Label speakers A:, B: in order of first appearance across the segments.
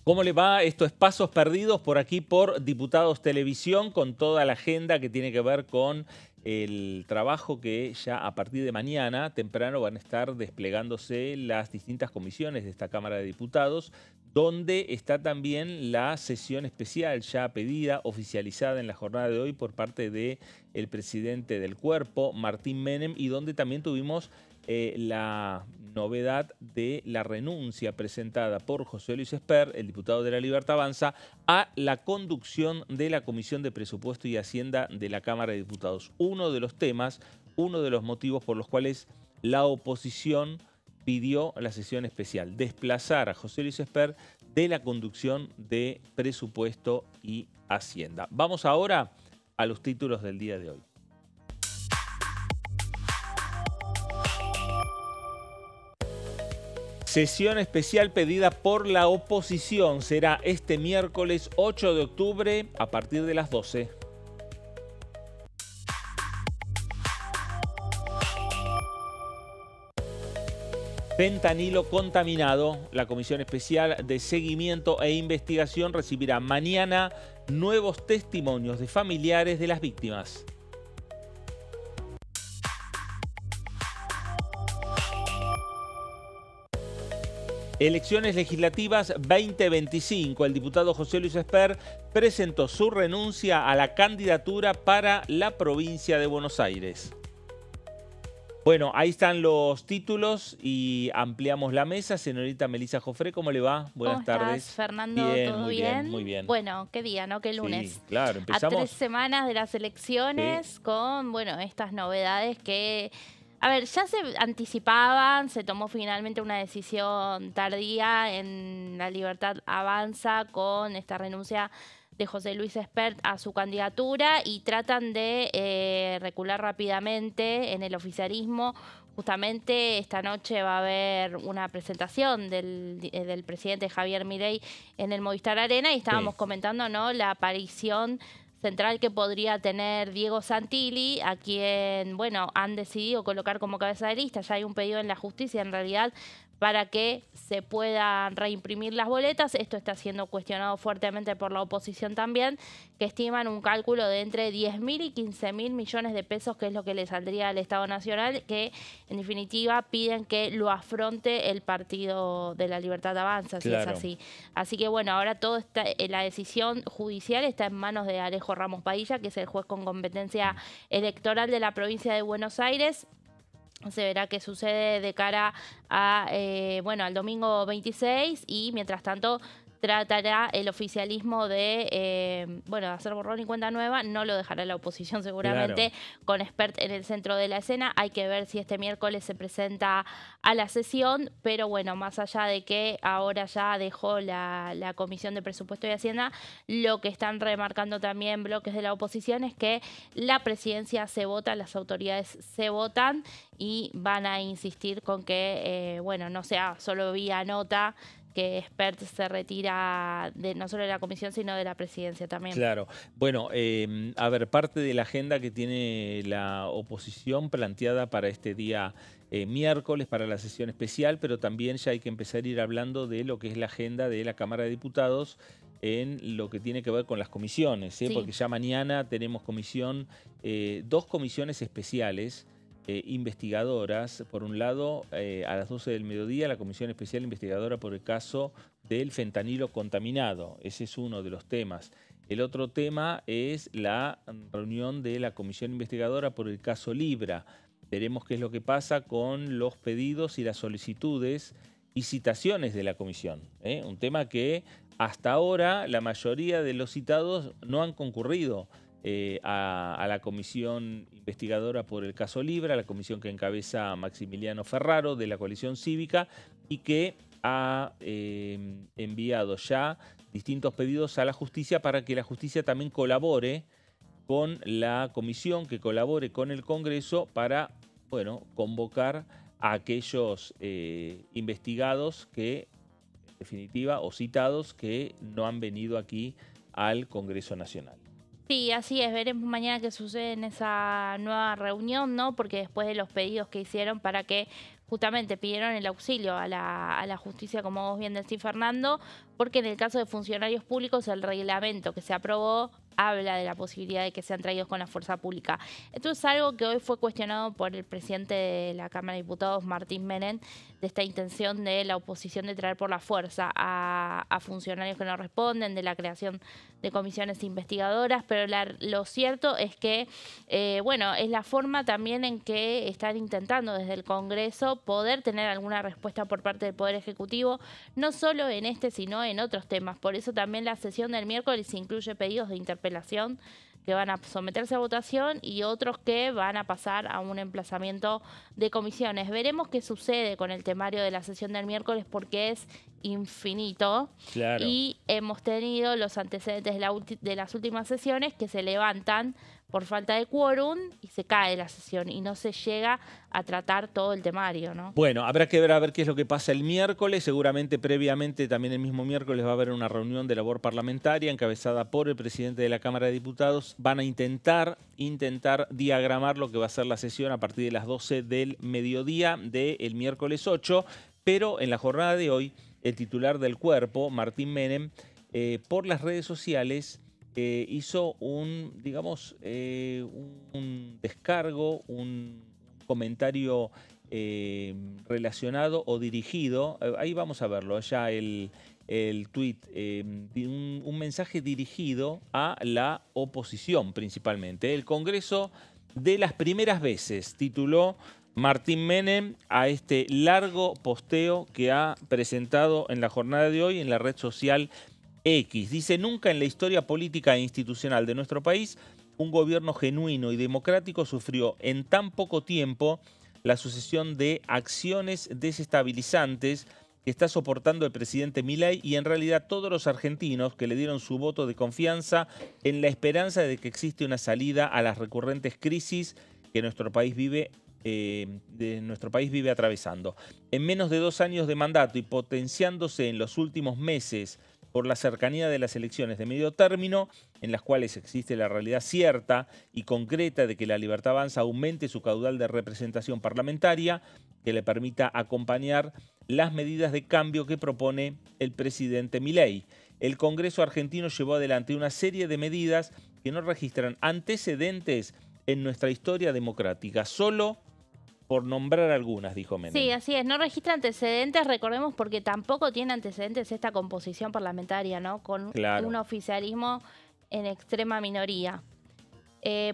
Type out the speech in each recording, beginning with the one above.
A: ¿Cómo le va? Esto es Pasos Perdidos por aquí por Diputados Televisión, con toda la agenda que tiene que ver con el trabajo que ya a partir de mañana temprano van a estar desplegándose las distintas comisiones de esta Cámara de Diputados, donde está también la sesión especial ya pedida, oficializada en la jornada de hoy por parte del presidente del cuerpo, Martín Menem, y donde también tuvimos la novedad de la renuncia presentada por José Luis Espert, el diputado de La Libertad Avanza, a la conducción de la Comisión de Presupuesto y Hacienda de la Cámara de Diputados. Uno de los temas, uno de los motivos por los cuales la oposición pidió la sesión especial, desplazar a José Luis Espert de la conducción de Presupuesto y Hacienda. Vamos ahora a los títulos del día de hoy. Sesión especial pedida por la oposición será este miércoles 8 de octubre a partir de las 12. Fentanilo contaminado. La Comisión Especial de Seguimiento e Investigación recibirá mañana nuevos testimonios de familiares de las víctimas. Elecciones legislativas 2025. El diputado José Luis Espert presentó su renuncia a la candidatura para la provincia de Buenos Aires. Bueno, ahí están los títulos y ampliamos la mesa. Señorita Melissa Jofré, ¿cómo le va? Buenas tardes.
B: ¿Cómo estás, Fernando?
A: Bien,
B: ¿Todo
A: muy
B: bien?
A: bien, muy bien.
B: Bueno, qué día, ¿no? Qué lunes.
A: Sí, claro,
B: A
A: empezamos.
B: 3 semanas de las elecciones con, bueno, estas novedades que, a ver, ya se anticipaban, se tomó finalmente una decisión tardía en La Libertad Avanza con esta renuncia de José Luis Espert a su candidatura y tratan de recular rápidamente en el oficialismo. Justamente esta noche va a haber una presentación del presidente Javier Milei en el Movistar Arena y estábamos comentando, ¿no?, la aparición central que podría tener Diego Santilli, a quien, bueno, han decidido colocar como cabeza de lista. Ya hay un pedido en la justicia, en realidad, para que se puedan reimprimir las boletas. Esto está siendo cuestionado fuertemente por la oposición también, que estiman un cálculo de entre 10.000 y 15.000 millones de pesos, que es lo que le saldría al Estado Nacional, que en definitiva piden que lo afronte el Partido de la Libertad Avanza, si es así. Así que bueno, ahora todo está, la decisión judicial está en manos de Alejo Ramos Padilla, que es el juez con competencia electoral de la provincia de Buenos Aires. Se verá qué sucede de cara a, bueno, al domingo 26 y mientras tanto tratará el oficialismo de, bueno, de hacer borrón y cuenta nueva. No lo dejará la oposición seguramente, con Espert en el centro de la escena. Hay que ver si este miércoles se presenta a la sesión, pero bueno, más allá de que ahora ya dejó la Comisión de Presupuesto y Hacienda, lo que están remarcando también bloques de la oposición es que la presidencia se vota, las autoridades se votan y van a insistir con que, bueno, no sea solo vía nota, que Espert se retira no solo de la comisión, sino de la presidencia también.
A: Claro. Bueno, a ver, parte de la agenda que tiene la oposición planteada para este día miércoles, para la sesión especial, pero también ya hay que empezar a ir hablando de lo que es la agenda de la Cámara de Diputados en lo que tiene que ver con las comisiones, ¿eh? Porque ya mañana tenemos dos comisiones especiales investigadoras. Por un lado, a las 12 del mediodía, la Comisión Especial Investigadora por el caso del fentanilo contaminado. Ese es uno de los temas. El otro tema es la reunión de la Comisión Investigadora por el caso Libra. Veremos qué es lo que pasa con los pedidos y las solicitudes y citaciones de la comisión, ¿eh? Un tema que hasta ahora la mayoría de los citados no han concurrido a la comisión investigadora por el caso Libra, la comisión que encabeza Maximiliano Ferraro de la Coalición Cívica y que ha enviado ya distintos pedidos a la justicia para que la justicia también colabore con la comisión, que colabore con el Congreso para, bueno, convocar a aquellos investigados que, en definitiva, o citados que no han venido aquí al Congreso Nacional.
B: Sí, así es. Veremos mañana qué sucede en esa nueva reunión, ¿no? Porque después de los pedidos que hicieron para que justamente pidieron el auxilio a la justicia, como vos bien decís, Fernando, porque en el caso de funcionarios públicos el reglamento que se aprobó habla de la posibilidad de que sean traídos con la fuerza pública. Esto es algo que hoy fue cuestionado por el presidente de la Cámara de Diputados, Martín Menem, de esta intención de la oposición de traer por la fuerza a funcionarios que no responden, de la creación de comisiones investigadoras, pero lo cierto es que, bueno, es la forma también en que están intentando desde el Congreso poder tener alguna respuesta por parte del Poder Ejecutivo, no solo en este, sino en otros temas. Por eso también la sesión del miércoles incluye pedidos de interpelación que van a someterse a votación y otros que van a pasar a un emplazamiento de comisiones. Veremos qué sucede con el temario de la sesión del miércoles porque es infinito.
A: Claro.
B: Y hemos tenido los antecedentes de las últimas sesiones que se levantan por falta de quórum y se cae la sesión y no se llega a tratar todo el temario, ¿no?
A: Bueno, habrá que ver a ver qué es lo que pasa el miércoles. Seguramente previamente, también el mismo miércoles, va a haber una reunión de labor parlamentaria encabezada por el presidente de la Cámara de Diputados. Van a intentar diagramar lo que va a ser la sesión a partir de las 12 del mediodía del miércoles 8. Pero en la jornada de hoy, el titular del cuerpo, Martín Menem, por las redes sociales hizo un descargo, un comentario relacionado o dirigido, ahí vamos a verlo, ya el tuit, un mensaje dirigido a la oposición principalmente. El Congreso de las primeras veces, tituló Martín Menem a este largo posteo que ha presentado en la jornada de hoy en la red social X. Dice: nunca en la historia política e institucional de nuestro país un gobierno genuino y democrático sufrió en tan poco tiempo la sucesión de acciones desestabilizantes que está soportando el presidente Milei y en realidad todos los argentinos que le dieron su voto de confianza en la esperanza de que existe una salida a las recurrentes crisis que nuestro país vive atravesando. En menos de 2 años de mandato y potenciándose en los últimos meses por la cercanía de las elecciones de medio término, en las cuales existe la realidad cierta y concreta de que la Libertad Avanza aumente su caudal de representación parlamentaria, que le permita acompañar las medidas de cambio que propone el presidente Milei. El Congreso argentino llevó adelante una serie de medidas que no registran antecedentes en nuestra historia democrática, solo por nombrar algunas, dijo Menem.
B: Sí, así es. No registra antecedentes, recordemos, porque tampoco tiene antecedentes esta composición parlamentaria, ¿no? Con un oficialismo en extrema minoría.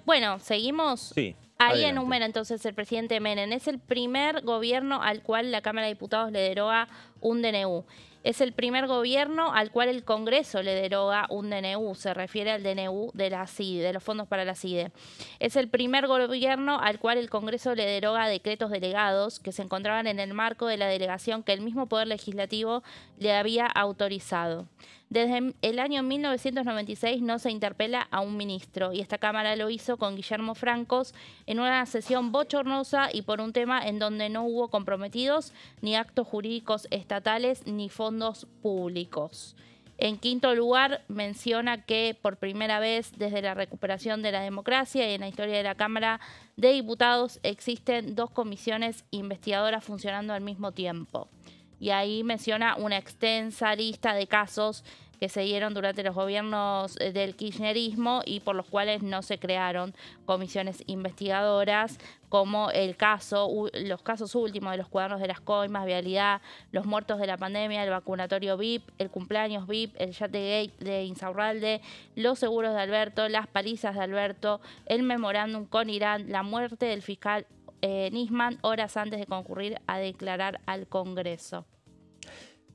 B: Bueno, seguimos.
A: Sí.
B: Ahí
A: Adelante.
B: enumera entonces el presidente Menem. Es el primer gobierno al cual la Cámara de Diputados le deroga un DNU. Es el primer gobierno al cual el Congreso le deroga un DNU. Se refiere al DNU de la CIDE, de los fondos para la CIDE. Es el primer gobierno al cual el Congreso le deroga decretos delegados que se encontraban en el marco de la delegación que el mismo Poder Legislativo le había autorizado. Desde el año 1996 no se interpela a un ministro y esta Cámara lo hizo con Guillermo Francos en una sesión bochornosa y por un tema en donde no hubo comprometidos ni actos jurídicos estatales ni fondos públicos. En quinto lugar, menciona que por primera vez desde la recuperación de la democracia y en la historia de la Cámara de Diputados existen 2 comisiones investigadoras funcionando al mismo tiempo. Y ahí menciona una extensa lista de casos que se dieron durante los gobiernos del kirchnerismo y por los cuales no se crearon comisiones investigadoras, como los casos últimos de los cuadernos de las coimas, vialidad, los muertos de la pandemia, el vacunatorio VIP, el cumpleaños VIP, el Yategate de Insaurralde, los seguros de Alberto, las palizas de Alberto, el memorándum con Irán, la muerte del fiscal Nisman horas antes de concurrir a declarar al Congreso.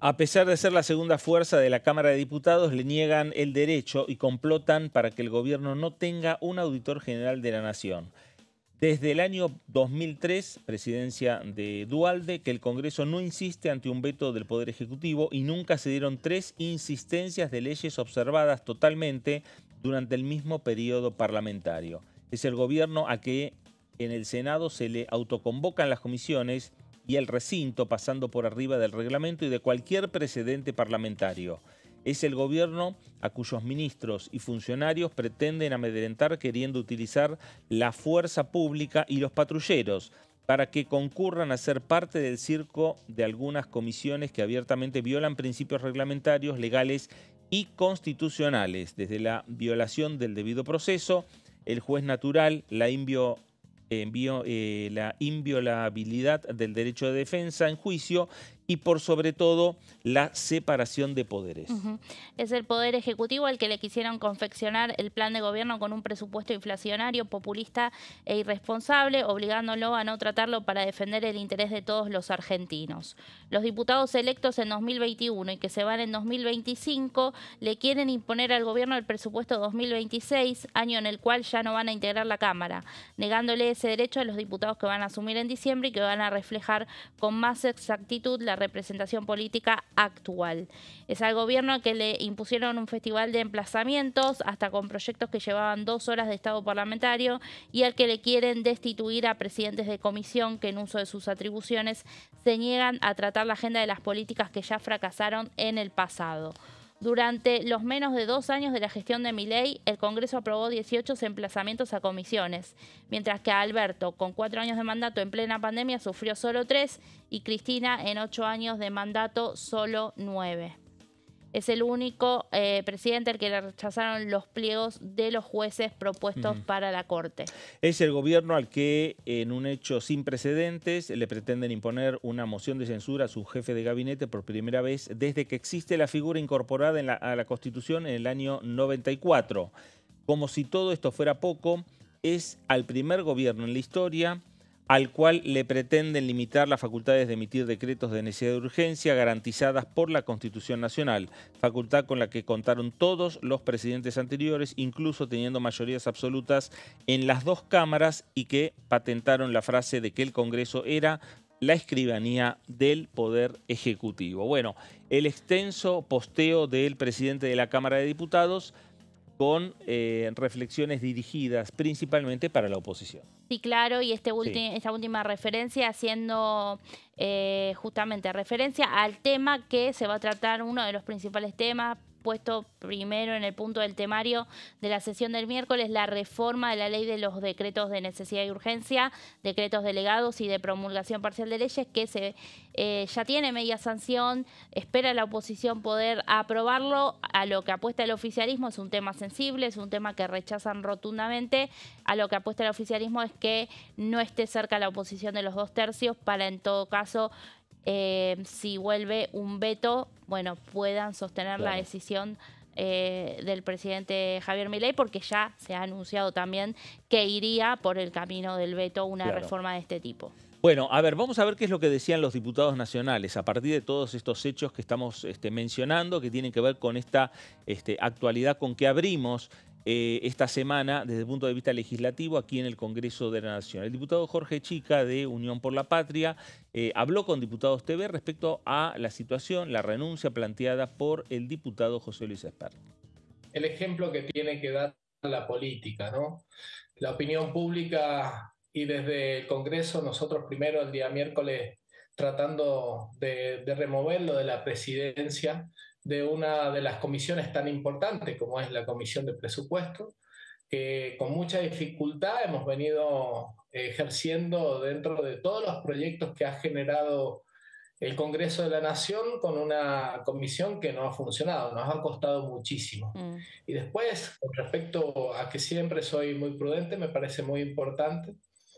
A: A pesar de ser la segunda fuerza de la Cámara de Diputados, le niegan el derecho y complotan para que el gobierno no tenga un auditor general de la Nación. Desde el año 2003, presidencia de Duhalde, que el Congreso no insiste ante un veto del Poder Ejecutivo y nunca se dieron 3 insistencias de leyes observadas totalmente durante el mismo periodo parlamentario. Es el gobierno a que en el Senado se le autoconvocan las comisiones y el recinto pasando por arriba del reglamento y de cualquier precedente parlamentario. Es el gobierno a cuyos ministros y funcionarios pretenden amedrentar queriendo utilizar la fuerza pública y los patrulleros para que concurran a ser parte del circo de algunas comisiones que abiertamente violan principios reglamentarios, legales y constitucionales, desde la violación del debido proceso, el juez natural, la inviolabilidad del derecho de defensa en juicio y por sobre todo la separación de poderes.
B: Es el Poder Ejecutivo al que le quisieron confeccionar el plan de gobierno con un presupuesto inflacionario, populista e irresponsable, obligándolo a no tratarlo para defender el interés de todos los argentinos. Los diputados electos en 2021 y que se van en 2025 le quieren imponer al gobierno el presupuesto 2026, año en el cual ya no van a integrar la Cámara, negándole ese derecho a los diputados que van a asumir en diciembre y que van a reflejar con más exactitud la representación política actual. Es al gobierno que le impusieron un festival de emplazamientos, hasta con proyectos que llevaban 2 horas de estado parlamentario, y al que le quieren destituir a presidentes de comisión que en uso de sus atribuciones se niegan a tratar la agenda de las políticas que ya fracasaron en el pasado. Durante los menos de 2 años de la gestión de Milei, el Congreso aprobó 18 emplazamientos a comisiones, mientras que Alberto, con 4 años de mandato en plena pandemia, sufrió solo 3 y Cristina, en 8 años de mandato, solo 9. Es el único presidente al que le rechazaron los pliegos de los jueces propuestos para la Corte.
A: Es el gobierno al que, en un hecho sin precedentes, le pretenden imponer una moción de censura a su jefe de gabinete por primera vez desde que existe la figura incorporada a la Constitución en el año 94. Como si todo esto fuera poco, es al primer gobierno en la historia al cual le pretenden limitar las facultades de emitir decretos de necesidad de urgencia garantizadas por la Constitución Nacional, facultad con la que contaron todos los presidentes anteriores, incluso teniendo mayorías absolutas en las 2 cámaras, y que patentaron la frase de que el Congreso era la escribanía del Poder Ejecutivo. Bueno, el extenso posteo del presidente de la Cámara de Diputados con reflexiones dirigidas principalmente para la oposición.
B: Sí, claro, y esta última referencia haciendo justamente referencia al tema que se va a tratar, uno de los principales temas puesto primero en el punto del temario de la sesión del miércoles, la reforma de la ley de los decretos de necesidad y urgencia, decretos delegados y de promulgación parcial de leyes, que ya tiene media sanción, espera la oposición poder aprobarlo. A lo que apuesta el oficialismo es un tema sensible, es un tema que rechazan rotundamente. A lo que apuesta el oficialismo es que no esté cerca la oposición de los 2/3 para, en todo caso, si vuelve un veto, bueno, puedan sostener la decisión del presidente Javier Milei, porque ya se ha anunciado también que iría por el camino del veto una reforma de este tipo.
A: Bueno, a ver, vamos a ver qué es lo que decían los diputados nacionales a partir de todos estos hechos que estamos mencionando, que tienen que ver con esta actualidad con que abrimos esta semana desde el punto de vista legislativo aquí en el Congreso de la Nación. El diputado Jorge Chica, de Unión por la Patria, habló con Diputados TV respecto a la situación, la renuncia planteada por el diputado José Luis Espert.
C: El ejemplo que tiene que dar la política, ¿no? La opinión pública, y desde el Congreso nosotros primero el día miércoles tratando de removerlo de la presidencia de una de las comisiones tan importantes como es la Comisión de Presupuesto, que con mucha dificultad hemos venido ejerciendo dentro de todos los proyectos que ha generado el Congreso de la Nación, con una comisión que no ha funcionado, nos ha costado muchísimo. Y después, con respecto a que siempre soy muy prudente, me parece muy importante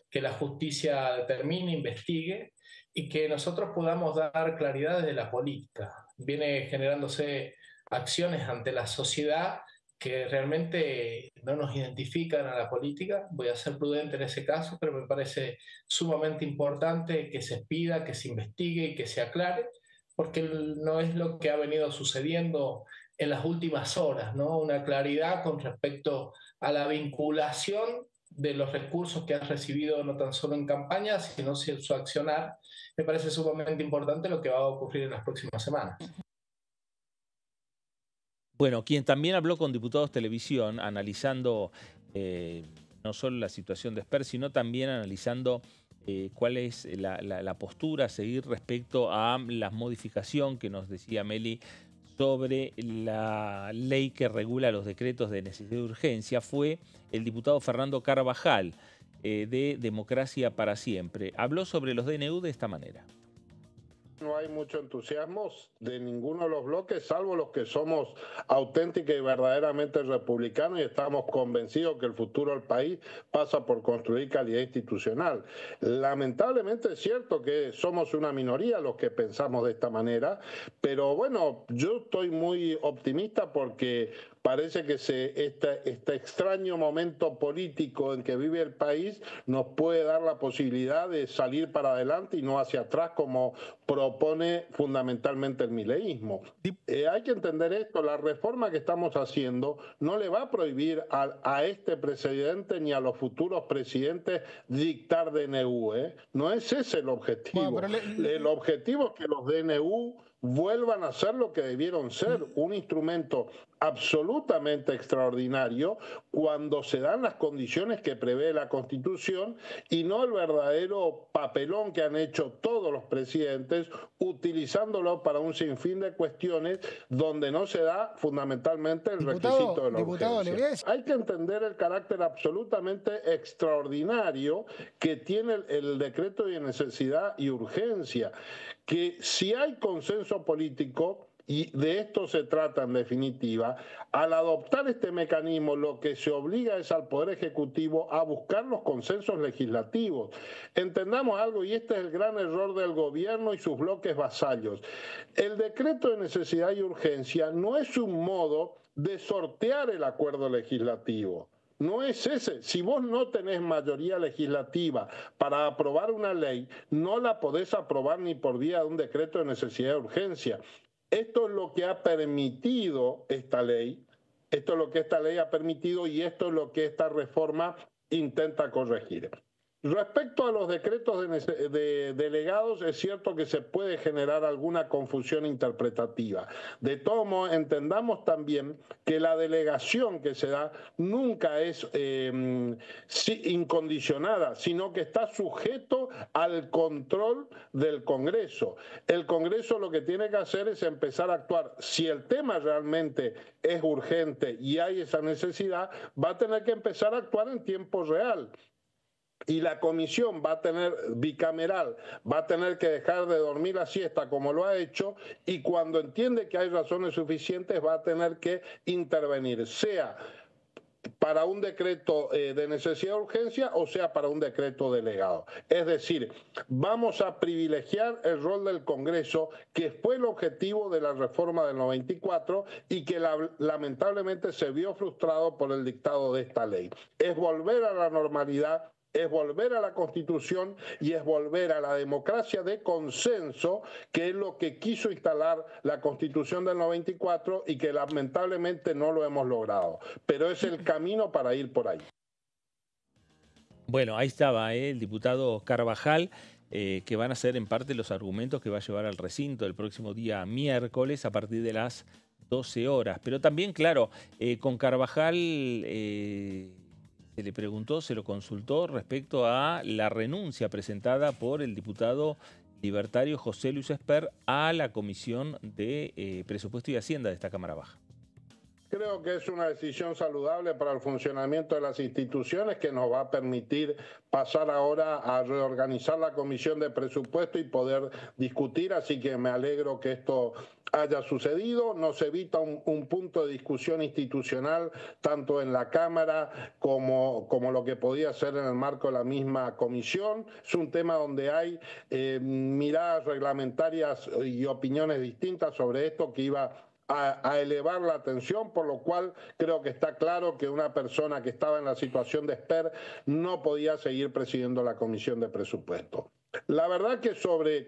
C: que la justicia determine, investigue y que nosotros podamos dar claridad desde la política. Viene generándose acciones ante la sociedad que realmente no nos identifican a la política. Voy a ser prudente en ese caso, pero me parece sumamente importante que se pida, que se investigue y que se aclare, porque no es lo que ha venido sucediendo en las últimas horas, ¿no? Una claridad con respecto a la vinculación de los recursos que has recibido no tan solo en campaña, sino en su accionar. Me parece sumamente importante lo que va a ocurrir en las próximas semanas.
A: Bueno, quien también habló con Diputados Televisión, analizando no solo la situación de Espert, sino también analizando cuál es la postura a seguir respecto a la modificación que nos decía Meli sobre la ley que regula los decretos de necesidad y urgencia fue el diputado Fernando Carvajal, de Democracia para Siempre. Habló sobre los DNU de esta manera.
D: No hay mucho entusiasmo de ninguno de los bloques, salvo los que somos auténticos y verdaderamente republicanos y estamos convencidos que el futuro del país pasa por construir calidad institucional. Lamentablemente es cierto que somos una minoría los que pensamos de esta manera, pero bueno, yo estoy muy optimista porque parece que este extraño momento político en que vive el país nos puede dar la posibilidad de salir para adelante y no hacia atrás como propone fundamentalmente el mileísmo. Hay que entender esto, la reforma que estamos haciendo no le va a prohibir a este presidente ni a los futuros presidentes dictar DNU, No es ese el objetivo. Bueno, el objetivo es que los DNU vuelvan a ser lo que debieron ser, un instrumento absolutamente extraordinario cuando se dan las condiciones que prevé la Constitución y no el verdadero papelón que han hecho todos los presidentes utilizándolo para un sinfín de cuestiones donde no se da fundamentalmente el requisito de la urgencia. Hay que entender el carácter absolutamente extraordinario que tiene el decreto de necesidad y urgencia, que si hay consenso político, y de esto se trata en definitiva, al adoptar este mecanismo lo que se obliga es al Poder Ejecutivo a buscar los consensos legislativos. Entendamos algo, y este es el gran error del gobierno y sus bloques vasallos. El decreto de necesidad y urgencia no es un modo de sortear el acuerdo legislativo. No es ese. Si vos no tenés mayoría legislativa para aprobar una ley, no la podés aprobar ni por vía de un decreto de necesidad de urgencia. Esto es lo que ha permitido esta ley, esto es lo que esta ley ha permitido y esto es lo que esta reforma intenta corregir. Respecto a los decretos de delegados, es cierto que se puede generar alguna confusión interpretativa. De todo modo, entendamos también que la delegación que se da nunca es incondicionada, sino que está sujeto al control del Congreso. El Congreso lo que tiene que hacer es empezar a actuar. Si el tema realmente es urgente y hay esa necesidad, va a tener que empezar a actuar en tiempo real. Y la comisión va a tener, bicameral, va a tener que dejar de dormir la siesta como lo ha hecho y cuando entiende que hay razones suficientes va a tener que intervenir, sea para un decreto de necesidad de urgencia o sea para un decreto delegado. Es decir, vamos a privilegiar el rol del Congreso, que fue el objetivo de la reforma del 94 y que lamentablemente se vio frustrado por el dictado de esta ley. Es volver a la normalidad, es volver a la Constitución y es volver a la democracia de consenso, que es lo que quiso instalar la Constitución del 94 y que lamentablemente no lo hemos logrado. Pero es el camino para ir por ahí.
A: Bueno, ahí estaba el diputado Carvajal, que van a ser en parte los argumentos que va a llevar al recinto el próximo día miércoles a partir de las 12 horas. Pero también, claro, con Carvajal... se le preguntó, se lo consultó respecto a la renuncia presentada por el diputado libertario José Luis Esper a la Comisión de Presupuesto y Hacienda de esta Cámara Baja.
D: Creo que es una decisión saludable para el funcionamiento de las instituciones que nos va a permitir pasar ahora a reorganizar la Comisión de Presupuesto y poder discutir, así que me alegro que esto haya sucedido. Nos evita un punto de discusión institucional tanto en la Cámara como lo que podía ser en el marco de la misma comisión. Es un tema donde hay miradas reglamentarias y opiniones distintas sobre esto que iba a elevar la atención, por lo cual creo que está claro que una persona que estaba en la situación de Esper no podía seguir presidiendo la Comisión de Presupuesto. La verdad que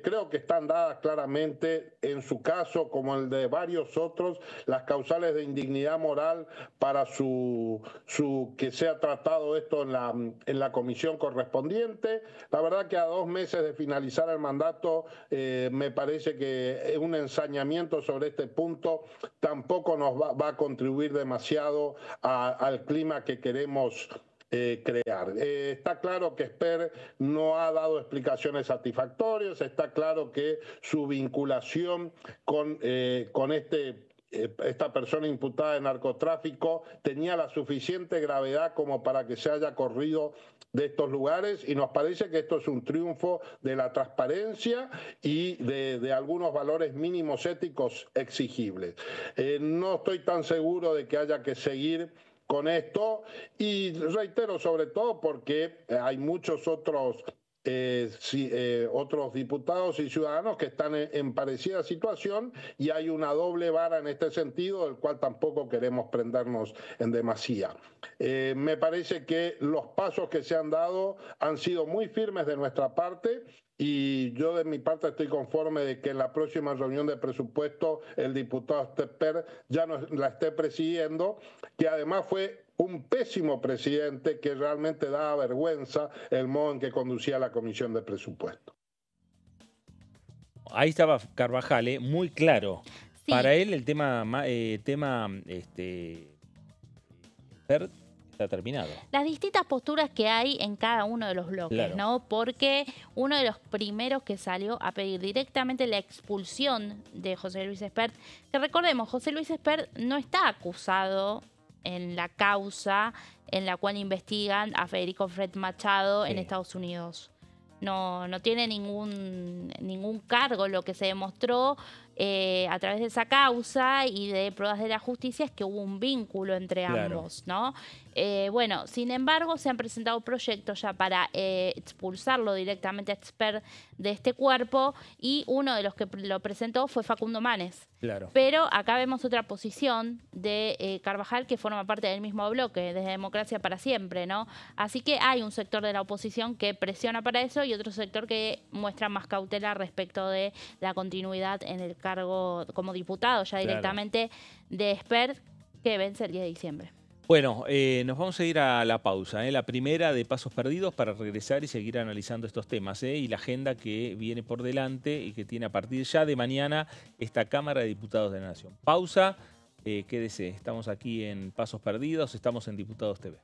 D: creo que están dadas claramente en su caso, como el de varios otros, las causales de indignidad moral para que sea tratado esto en la comisión correspondiente. La verdad que a 2 meses de finalizar el mandato me parece que un ensañamiento sobre este punto tampoco nos va a contribuir demasiado al clima que queremos crear. Está claro que Esper no ha dado explicaciones satisfactorias, está claro que su vinculación con este esta persona imputada de narcotráfico tenía la suficiente gravedad como para que se haya corrido de estos lugares, y nos parece que esto es un triunfo de la transparencia y de algunos valores mínimos éticos exigibles. No estoy tan seguro de que haya que seguir con esto, y reitero, sobre todo porque hay muchos otros otros diputados y ciudadanos que están en parecida situación, y hay una doble vara en este sentido, del cual tampoco queremos prendernos en demasía. Me parece que los pasos que se han dado han sido muy firmes de nuestra parte, y yo de mi parte estoy conforme de que en la próxima reunión de presupuesto el diputado Esper ya no la esté presidiendo, que además fue un pésimo presidente, que realmente daba vergüenza el modo en que conducía la Comisión de Presupuesto.
A: Ahí estaba Carvajal, muy claro.
B: Sí.
A: Para él el tema está terminado.
B: Las distintas posturas que hay en cada uno de los bloques,
A: Claro.
B: ¿no? Porque uno de los primeros que salió a pedir directamente la expulsión de José Luis Espert, que recordemos, José Luis Espert no está acusado en la causa en la cual investigan a Federico Fred Machado en Estados Unidos. No tiene ningún cargo. Lo que se demostró a través de esa causa y de pruebas de la justicia es que hubo un vínculo entre ambos, ¿no? Bueno, sin embargo, se han presentado proyectos ya para expulsarlo directamente a Espert de este cuerpo, y uno de los que lo presentó fue Facundo Manes.
A: Claro.
B: Pero acá vemos otra posición de Carvajal, que forma parte del mismo bloque, desde Democracia para Siempre, ¿no? Así que hay un sector de la oposición que presiona para eso, y otro sector que muestra más cautela respecto de la continuidad en el cargo como diputado ya directamente de Espert, que vence el 10 de diciembre.
A: Bueno, nos vamos a ir a la pausa, la primera de Pasos Perdidos, para regresar y seguir analizando estos temas y la agenda que viene por delante y que tiene a partir ya de mañana esta Cámara de Diputados de la Nación. Pausa, quédese, estamos aquí en Pasos Perdidos, estamos en Diputados TV.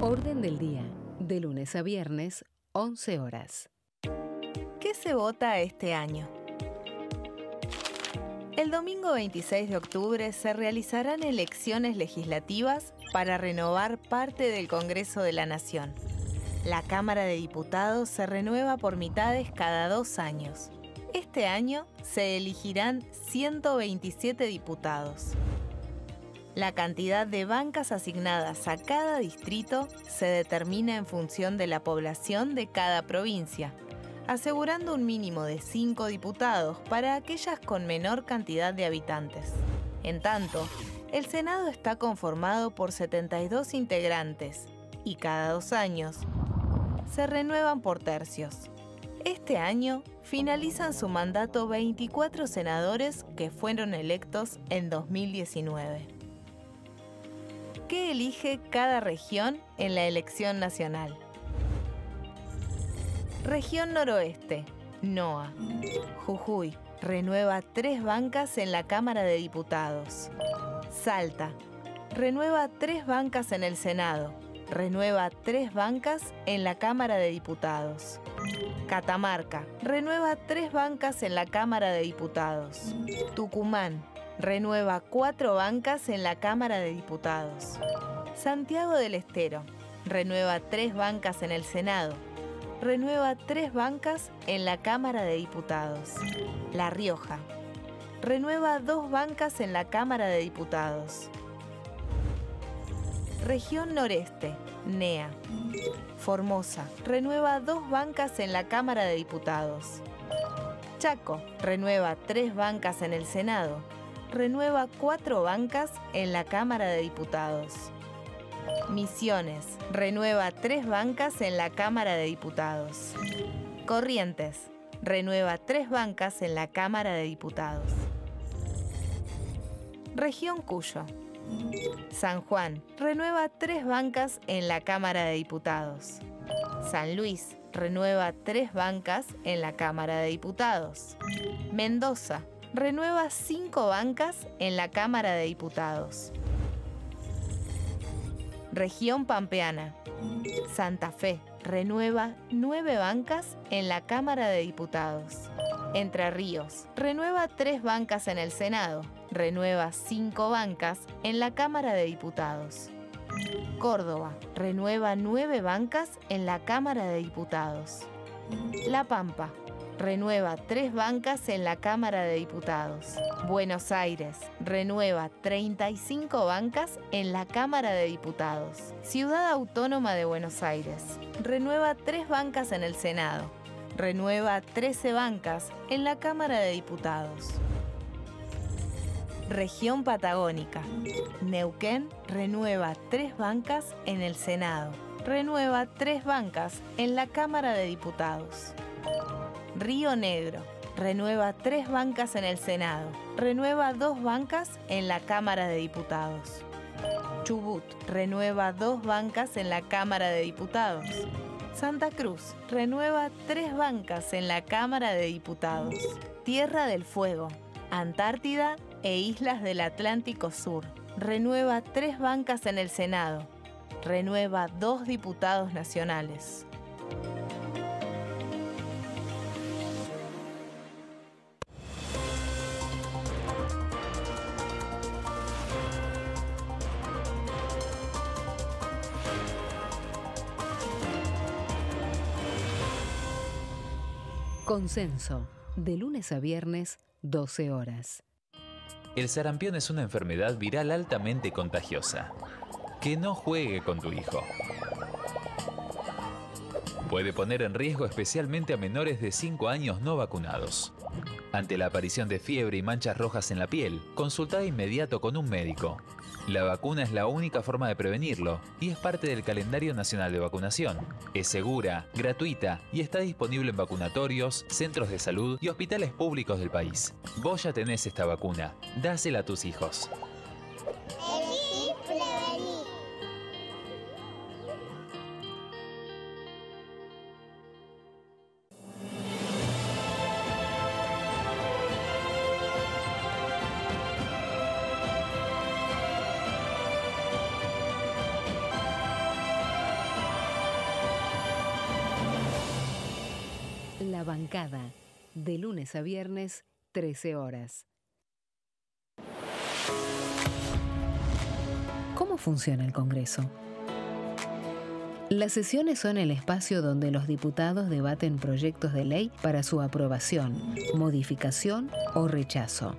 E: Orden del día, de lunes a viernes, 11 horas.
F: ¿Qué se vota este año? El domingo 26 de octubre se realizarán elecciones legislativas para renovar parte del Congreso de la Nación. La Cámara de Diputados se renueva por mitades cada 2 años. Este año se elegirán 127 diputados. La cantidad de bancas asignadas a cada distrito se determina en función de la población de cada provincia, asegurando un mínimo de 5 diputados para aquellas con menor cantidad de habitantes. En tanto, el Senado está conformado por 72 integrantes y cada 2 años se renuevan por tercios. Este año finalizan su mandato 24 senadores que fueron electos en 2019. ¿Qué elige cada región en la elección nacional? Región Noroeste, NOA. Jujuy renueva 3 bancas en la Cámara de Diputados. Salta renueva 3 bancas en el Senado. Renueva 3 bancas en la Cámara de Diputados. Catamarca renueva 3 bancas en la Cámara de Diputados. Tucumán renueva 4 bancas en la Cámara de Diputados. Santiago del Estero renueva 3 bancas en el Senado. Renueva 3 bancas en la Cámara de Diputados. La Rioja renueva 2 bancas en la Cámara de Diputados. Región Noreste, NEA. Formosa renueva 2 bancas en la Cámara de Diputados. Chaco renueva 3 bancas en el Senado. Renueva 4 bancas en la Cámara de Diputados. Misiones renueva 3 bancas en la Cámara de Diputados. Corrientes renueva 3 bancas en la Cámara de Diputados. Región Cuyo. San Juan renueva 3 bancas en la Cámara de Diputados. San Luis renueva 3 bancas en la Cámara de Diputados. Mendoza renueva 5 bancas en la Cámara de Diputados. Región Pampeana. Santa Fe renueva 9 bancas en la Cámara de Diputados. Entre Ríos renueva 3 bancas en el Senado. Renueva 5 bancas en la Cámara de Diputados. Córdoba renueva 9 bancas en la Cámara de Diputados. La Pampa renueva 3 bancas en la Cámara de Diputados. Buenos Aires renueva 35 bancas en la Cámara de Diputados. Ciudad Autónoma de Buenos Aires renueva 3 bancas en el Senado. Renueva 13 bancas en la Cámara de Diputados. Región Patagónica. Neuquén renueva 3 bancas en el Senado. Renueva 3 bancas en la Cámara de Diputados. Río Negro renueva 3 bancas en el Senado. Renueva 2 bancas en la Cámara de Diputados. Chubut renueva 2 bancas en la Cámara de Diputados. Santa Cruz renueva 3 bancas en la Cámara de Diputados. Tierra del Fuego, Antártida e Islas del Atlántico Sur renueva 3 bancas en el Senado. Renueva 2 diputados nacionales.
E: Consenso, de lunes a viernes, 12 horas.
G: El sarampión es una enfermedad viral altamente contagiosa. Que no juegue con tu hijo. Puede poner en riesgo especialmente a menores de 5 años no vacunados. Ante la aparición de fiebre y manchas rojas en la piel, consulta de inmediato con un médico. La vacuna es la única forma de prevenirlo y es parte del calendario nacional de vacunación. Es segura, gratuita y está disponible en vacunatorios, centros de salud y hospitales públicos del país. Vos ya tenés esta vacuna. Dásela a tus hijos.
H: Elegí prevenir.
E: La bancada, de lunes a viernes, 13 horas. ¿Cómo funciona el Congreso? Las sesiones son el espacio donde los diputados debaten proyectos de ley para su aprobación, modificación o rechazo.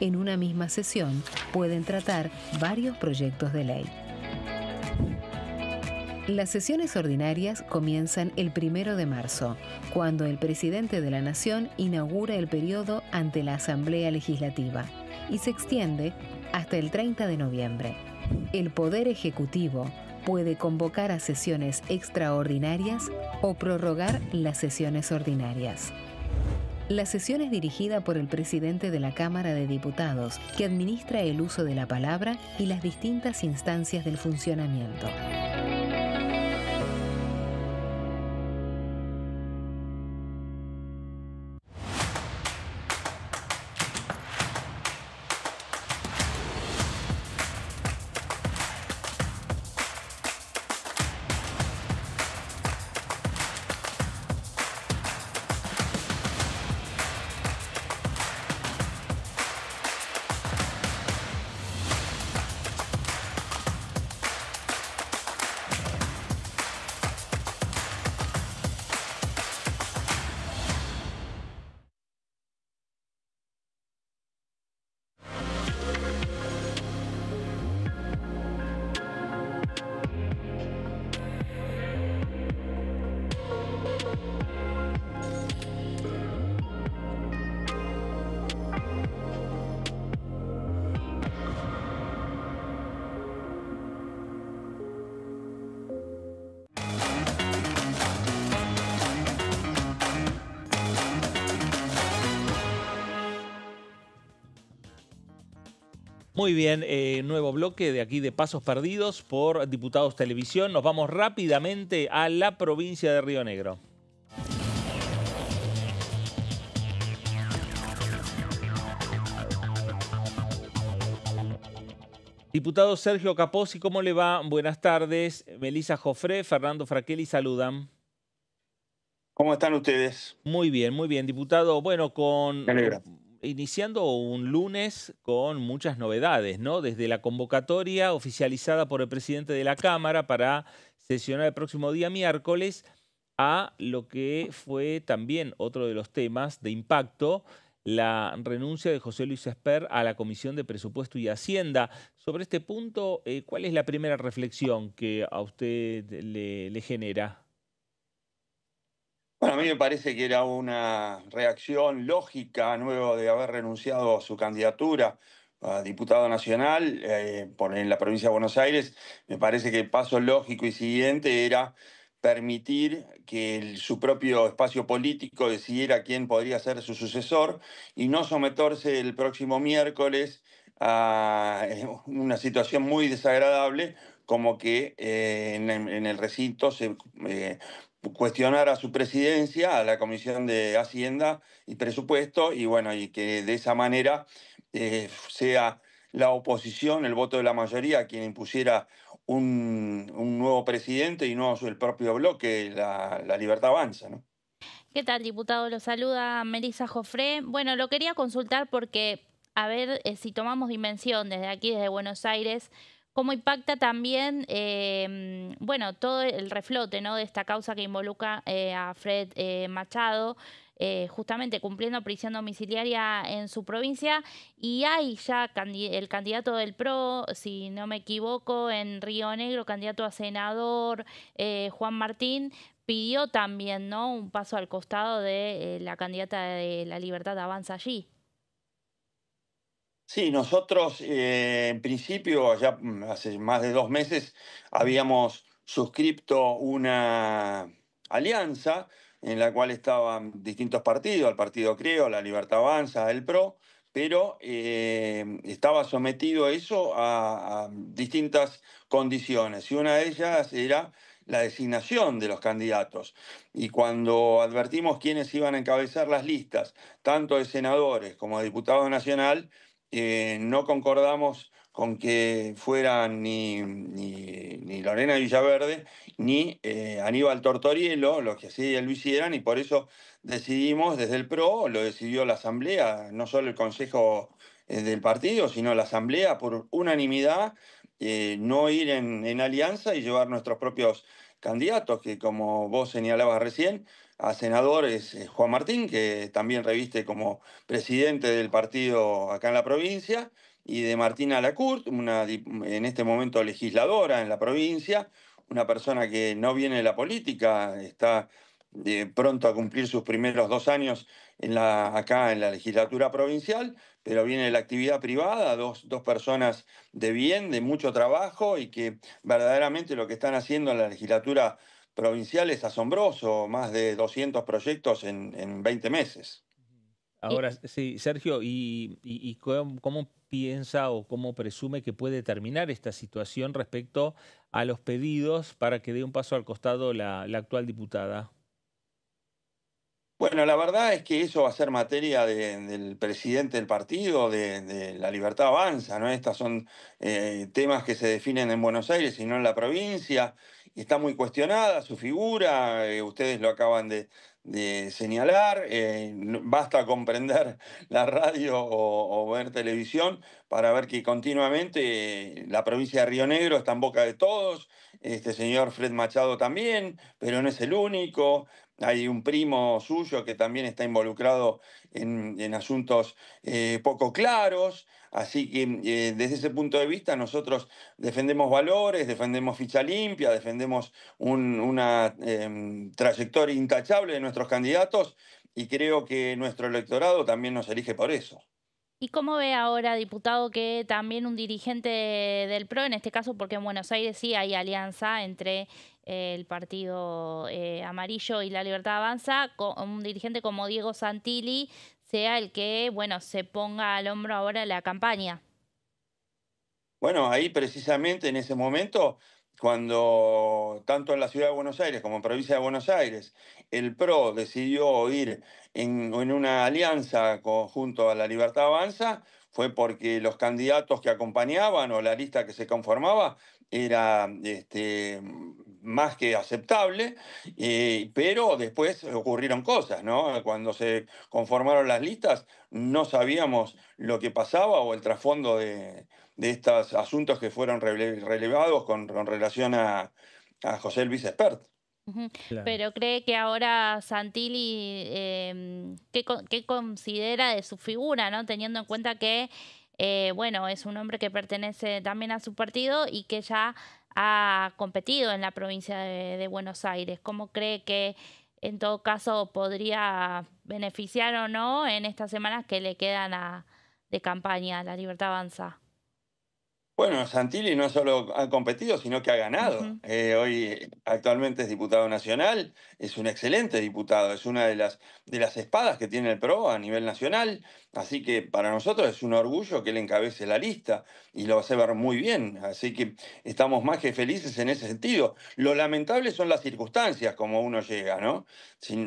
E: En una misma sesión pueden tratar varios proyectos de ley. Las sesiones ordinarias comienzan el 1 de marzo, cuando el presidente de la Nación inaugura el periodo ante la Asamblea Legislativa y se extiende hasta el 30 de noviembre. El Poder Ejecutivo puede convocar a sesiones extraordinarias o prorrogar las sesiones ordinarias. La sesión es dirigida por el presidente de la Cámara de Diputados, que administra el uso de la palabra y las distintas instancias del funcionamiento.
A: Muy bien, nuevo bloque de aquí de Pasos Perdidos por Diputados Televisión. Nos vamos rápidamente a la provincia de Río Negro. Diputado Sergio Capozzi, ¿cómo le va? Buenas tardes. Melissa Jofré, Fernando Fraquelli saludan.
I: ¿Cómo están ustedes?
A: Muy bien, diputado. Bueno,
I: Me alegra.
A: iniciando un lunes con muchas novedades, ¿no? Desde la convocatoria oficializada por el presidente de la Cámara para sesionar el próximo día miércoles a lo que fue también otro de los temas de impacto, la renuncia de José Luis Esper a la Comisión de Presupuesto y Hacienda. Sobre este punto, ¿cuál es la primera reflexión que a usted le genera?
I: Bueno, a mí me parece que era una reacción lógica luego de haber renunciado a su candidatura a diputado nacional en la provincia de Buenos Aires. Me parece que el paso lógico y siguiente era permitir que su propio espacio político decidiera quién podría ser su sucesor y no someterse el próximo miércoles a una situación muy desagradable como que en el recinto se cuestionara su presidencia a la Comisión de Hacienda y Presupuesto y bueno, y que de esa manera sea la oposición, el voto de la mayoría, quien impusiera un nuevo presidente y no el propio bloque, la Libertad Avanza, ¿no?
B: ¿Qué tal, diputado? Lo saluda Melissa Jofré. Bueno, lo quería consultar porque, a ver, si tomamos dimensión desde aquí, desde Buenos Aires, cómo impacta también, bueno, todo el reflote, ¿no?, de esta causa que involucra a Fred Machado, justamente cumpliendo prisión domiciliaria en su provincia, y hay ya el candidato del PRO, si no me equivoco, en Río Negro, candidato a senador, Juan Martín, pidió también, ¿no?, un paso al costado de la candidata de La Libertad Avanza allí.
I: Sí, nosotros en principio, ya hace más de 2 meses, habíamos suscripto una alianza en la cual estaban distintos partidos, el Partido Creo, la Libertad Avanza, el PRO, pero estaba sometido eso a distintas condiciones y una de ellas era la designación de los candidatos. Y cuando advertimos quiénes iban a encabezar las listas, tanto de senadores como de diputados nacional, no concordamos con que fueran ni Lorena Villaverde ni Aníbal Tortorielo los que así lo hicieran, y por eso decidimos desde el PRO, lo decidió la Asamblea, no solo el Consejo del partido, sino la Asamblea por unanimidad, no ir en alianza y llevar nuestros propios candidatos, que como vos señalabas recién, a senador es Juan Martín, que también reviste como presidente del partido acá en la provincia, y de Martina Lacourt, en este momento legisladora en la provincia, una persona que no viene de la política, está pronto a cumplir sus primeros 2 años acá en la legislatura provincial, pero viene de la actividad privada, dos personas de bien, de mucho trabajo y que verdaderamente lo que están haciendo en la legislatura provincial es asombroso, más de 200 proyectos en 20 meses.
B: Y,
A: Ahora, sí, Sergio, ¿y cómo piensa o cómo presume que puede terminar esta situación respecto a los pedidos para que dé un paso al costado la actual diputada?
I: Bueno, la verdad es que eso va a ser materia del presidente del partido, de la Libertad Avanza, ¿no? Estos son temas que se definen en Buenos Aires y no en la provincia, y está muy cuestionada su figura, ustedes lo acaban de señalar, basta comprender la radio o ver televisión para ver que continuamente la provincia de Río Negro está en boca de todos, este señor Fred Machado también, pero no es el único. Hay un primo suyo que también está involucrado en asuntos poco claros, así que desde ese punto de vista nosotros defendemos valores, defendemos ficha limpia, defendemos una trayectoria intachable de nuestros candidatos y creo que nuestro electorado también nos elige por eso.
B: ¿Y cómo ve ahora, diputado, que también un dirigente del PRO, en este caso porque en Buenos Aires sí hay alianza entre el partido amarillo y La Libertad Avanza, un dirigente como Diego Santilli sea el que, bueno, se ponga al hombro ahora la campaña?
I: Bueno, ahí precisamente en ese momento, cuando tanto en la ciudad de Buenos Aires como en provincia de Buenos Aires, el PRO decidió ir en una alianza junto a La Libertad Avanza, fue porque los candidatos que acompañaban o la lista que se conformaba era más que aceptable, pero después ocurrieron cosas, ¿no? Cuando se conformaron las listas, no sabíamos lo que pasaba o el trasfondo de estos asuntos que fueron relevados con relación a José Luis Espert.
B: Ujú.
A: Claro.
B: Pero cree que ahora Santilli, ¿qué considera de su figura, ¿no? Teniendo en cuenta que, bueno, es un hombre que pertenece también a su partido y que ya ha competido en la provincia de Buenos Aires. ¿Cómo cree que en todo caso podría beneficiar o no en estas semanas que le quedan de campaña a La Libertad Avanza?
I: Bueno, Santilli no solo ha competido, sino que ha ganado.
B: Ujú.
I: Hoy actualmente es diputado nacional, es un excelente diputado, es una de las espadas que tiene el PRO a nivel nacional, así que para nosotros es un orgullo que él encabece la lista y lo va a hacer muy bien, así que estamos más que felices en ese sentido. Lo lamentable son las circunstancias como uno llega, ¿no?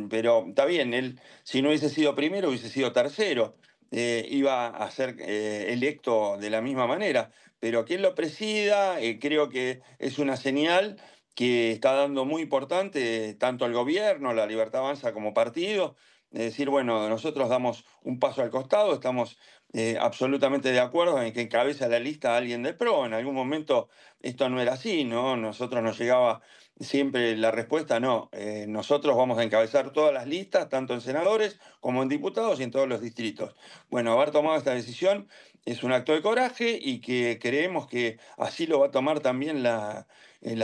I: Pero está bien, él si no hubiese sido primero, hubiese sido tercero. Iba a ser electo de la misma manera, pero quien lo presida, creo que es una señal que está dando muy importante tanto el gobierno, la Libertad Avanza como partido, es decir, bueno, nosotros damos un paso al costado, estamos absolutamente de acuerdo en que encabeza la lista alguien del PRO. En algún momento esto no era así, ¿no? Nosotros nos llegaba siempre la respuesta, no, nosotros vamos a encabezar todas las listas, tanto en senadores como en diputados y en todos los distritos. Bueno, haber tomado esta decisión es un acto de coraje y que creemos que así lo va a tomar también la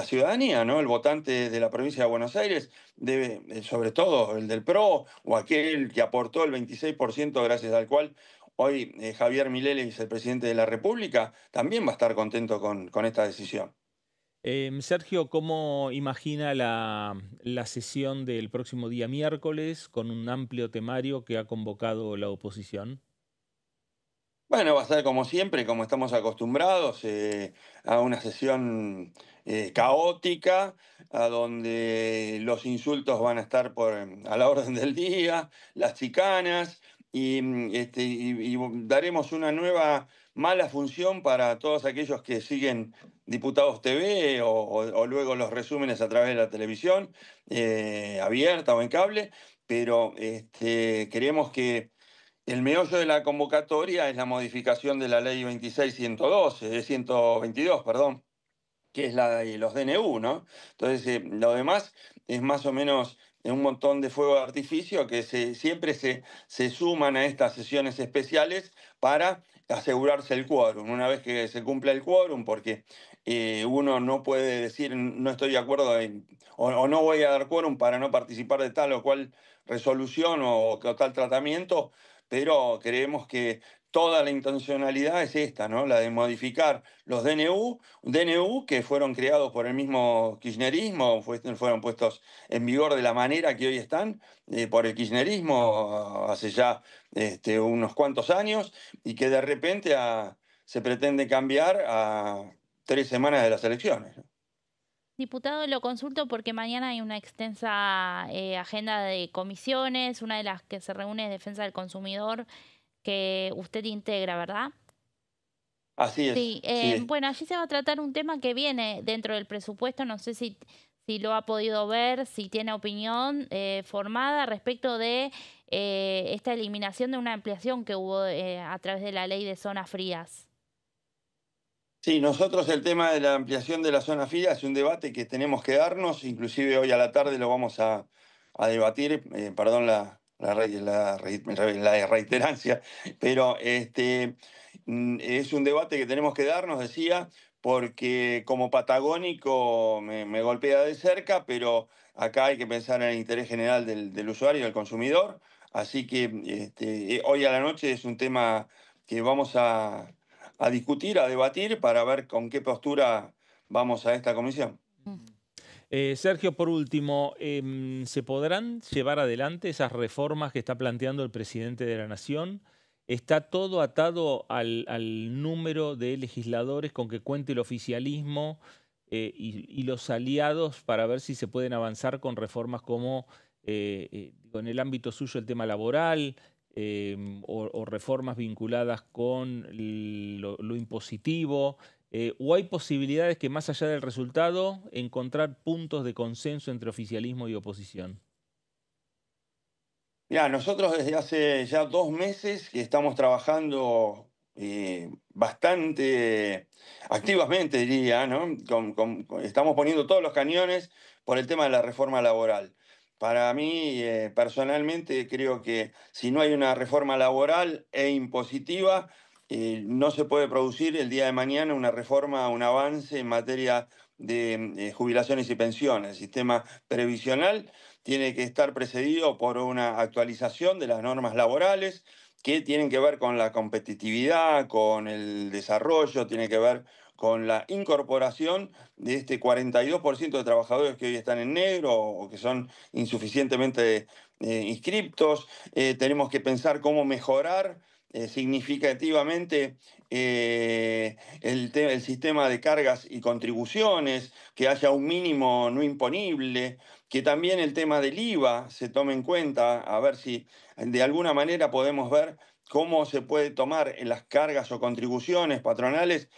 I: ciudadanía, ¿no? El votante de la provincia de Buenos Aires debe, sobre todo el del PRO o aquel que aportó el 26% gracias al cual hoy Javier Milei es el presidente de la República, también va a estar contento con esta decisión.
A: Sergio, ¿cómo imagina la sesión del próximo día miércoles con un amplio temario que ha convocado la oposición?
I: Bueno, va a ser como siempre, como estamos acostumbrados, a una sesión caótica, a donde los insultos van a estar a la orden del día, las chicanas, y daremos una nueva mala función para todos aquellos que siguen Diputados TV o luego los resúmenes a través de la televisión abierta o en cable, pero creemos que el meollo de la convocatoria es la modificación de la ley 122, perdón, que es la de los DNU, ¿no? Entonces, lo demás es más o menos un montón de fuego de artificio que siempre se suman a estas sesiones especiales para asegurarse el quórum. Una vez que se cumpla el quórum, porque uno no puede decir no estoy de acuerdo o no voy a dar quórum para no participar de tal o cual resolución o tal tratamiento, pero creemos que toda la intencionalidad es esta, ¿no? La de modificar los DNU que fueron creados por el mismo kirchnerismo, fueron puestos en vigor de la manera que hoy están, por el kirchnerismo hace ya unos cuantos años, y que de repente se pretende cambiar a 3 semanas de las elecciones, ¿no?
B: Diputado, lo consulto porque mañana hay una extensa agenda de comisiones, una de las que se reúne es Defensa del Consumidor, que usted integra, ¿verdad?
I: Así
B: Sí,
I: es, sí.
B: bueno, allí se va a tratar un tema que viene dentro del presupuesto, no sé si lo ha podido ver, si tiene opinión formada respecto de esta eliminación de una ampliación que hubo a través de la ley de zonas frías.
I: Sí, nosotros el tema de la ampliación de la zona fría es un debate que tenemos que darnos, inclusive hoy a la tarde lo vamos a debatir, perdón la reiterancia, pero es un debate que tenemos que darnos, decía, porque como patagónico me golpea de cerca, pero acá hay que pensar en el interés general del usuario, del consumidor, así que hoy a la noche es un tema que vamos a discutir, a debatir para ver con qué postura vamos a esta comisión.
A: Sergio, por último, ¿se podrán llevar adelante esas reformas que está planteando el presidente de la Nación? está todo atado al número de legisladores con que cuente el oficialismo y los aliados para ver si se pueden avanzar con reformas como en el ámbito suyo el tema laboral o reformas vinculadas con lo impositivo. ¿O hay posibilidades que más allá del resultado encontrar puntos de consenso entre oficialismo y oposición?
I: Mirá, nosotros desde hace ya 2 meses que estamos trabajando bastante activamente, diría, ¿no? Estamos poniendo todos los cañones por el tema de la reforma laboral. Para mí, personalmente, creo que si no hay una reforma laboral e impositiva, no se puede producir el día de mañana una reforma, un avance en materia de jubilaciones y pensiones. El sistema previsional tiene que estar precedido por una actualización de las normas laborales que tienen que ver con la competitividad, con el desarrollo, tiene que ver con la incorporación de este 42% de trabajadores que hoy están en negro o que son insuficientemente inscriptos. Tenemos que pensar cómo mejorar significativamente el sistema de cargas y contribuciones, que haya un mínimo no imponible, que también el tema del IVA se tome en cuenta, a ver si de alguna manera podemos ver cómo se puede tomar en las cargas o contribuciones patronales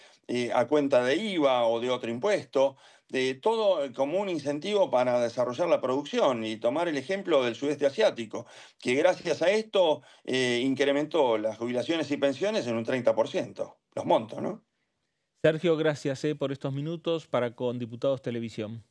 I: a cuenta de IVA o de otro impuesto, de todo como un incentivo para desarrollar la producción y tomar el ejemplo del sudeste asiático, que gracias a esto incrementó las jubilaciones y pensiones en un 30%, los montos, ¿no?
A: Sergio, gracias por estos minutos para con Diputados Televisión.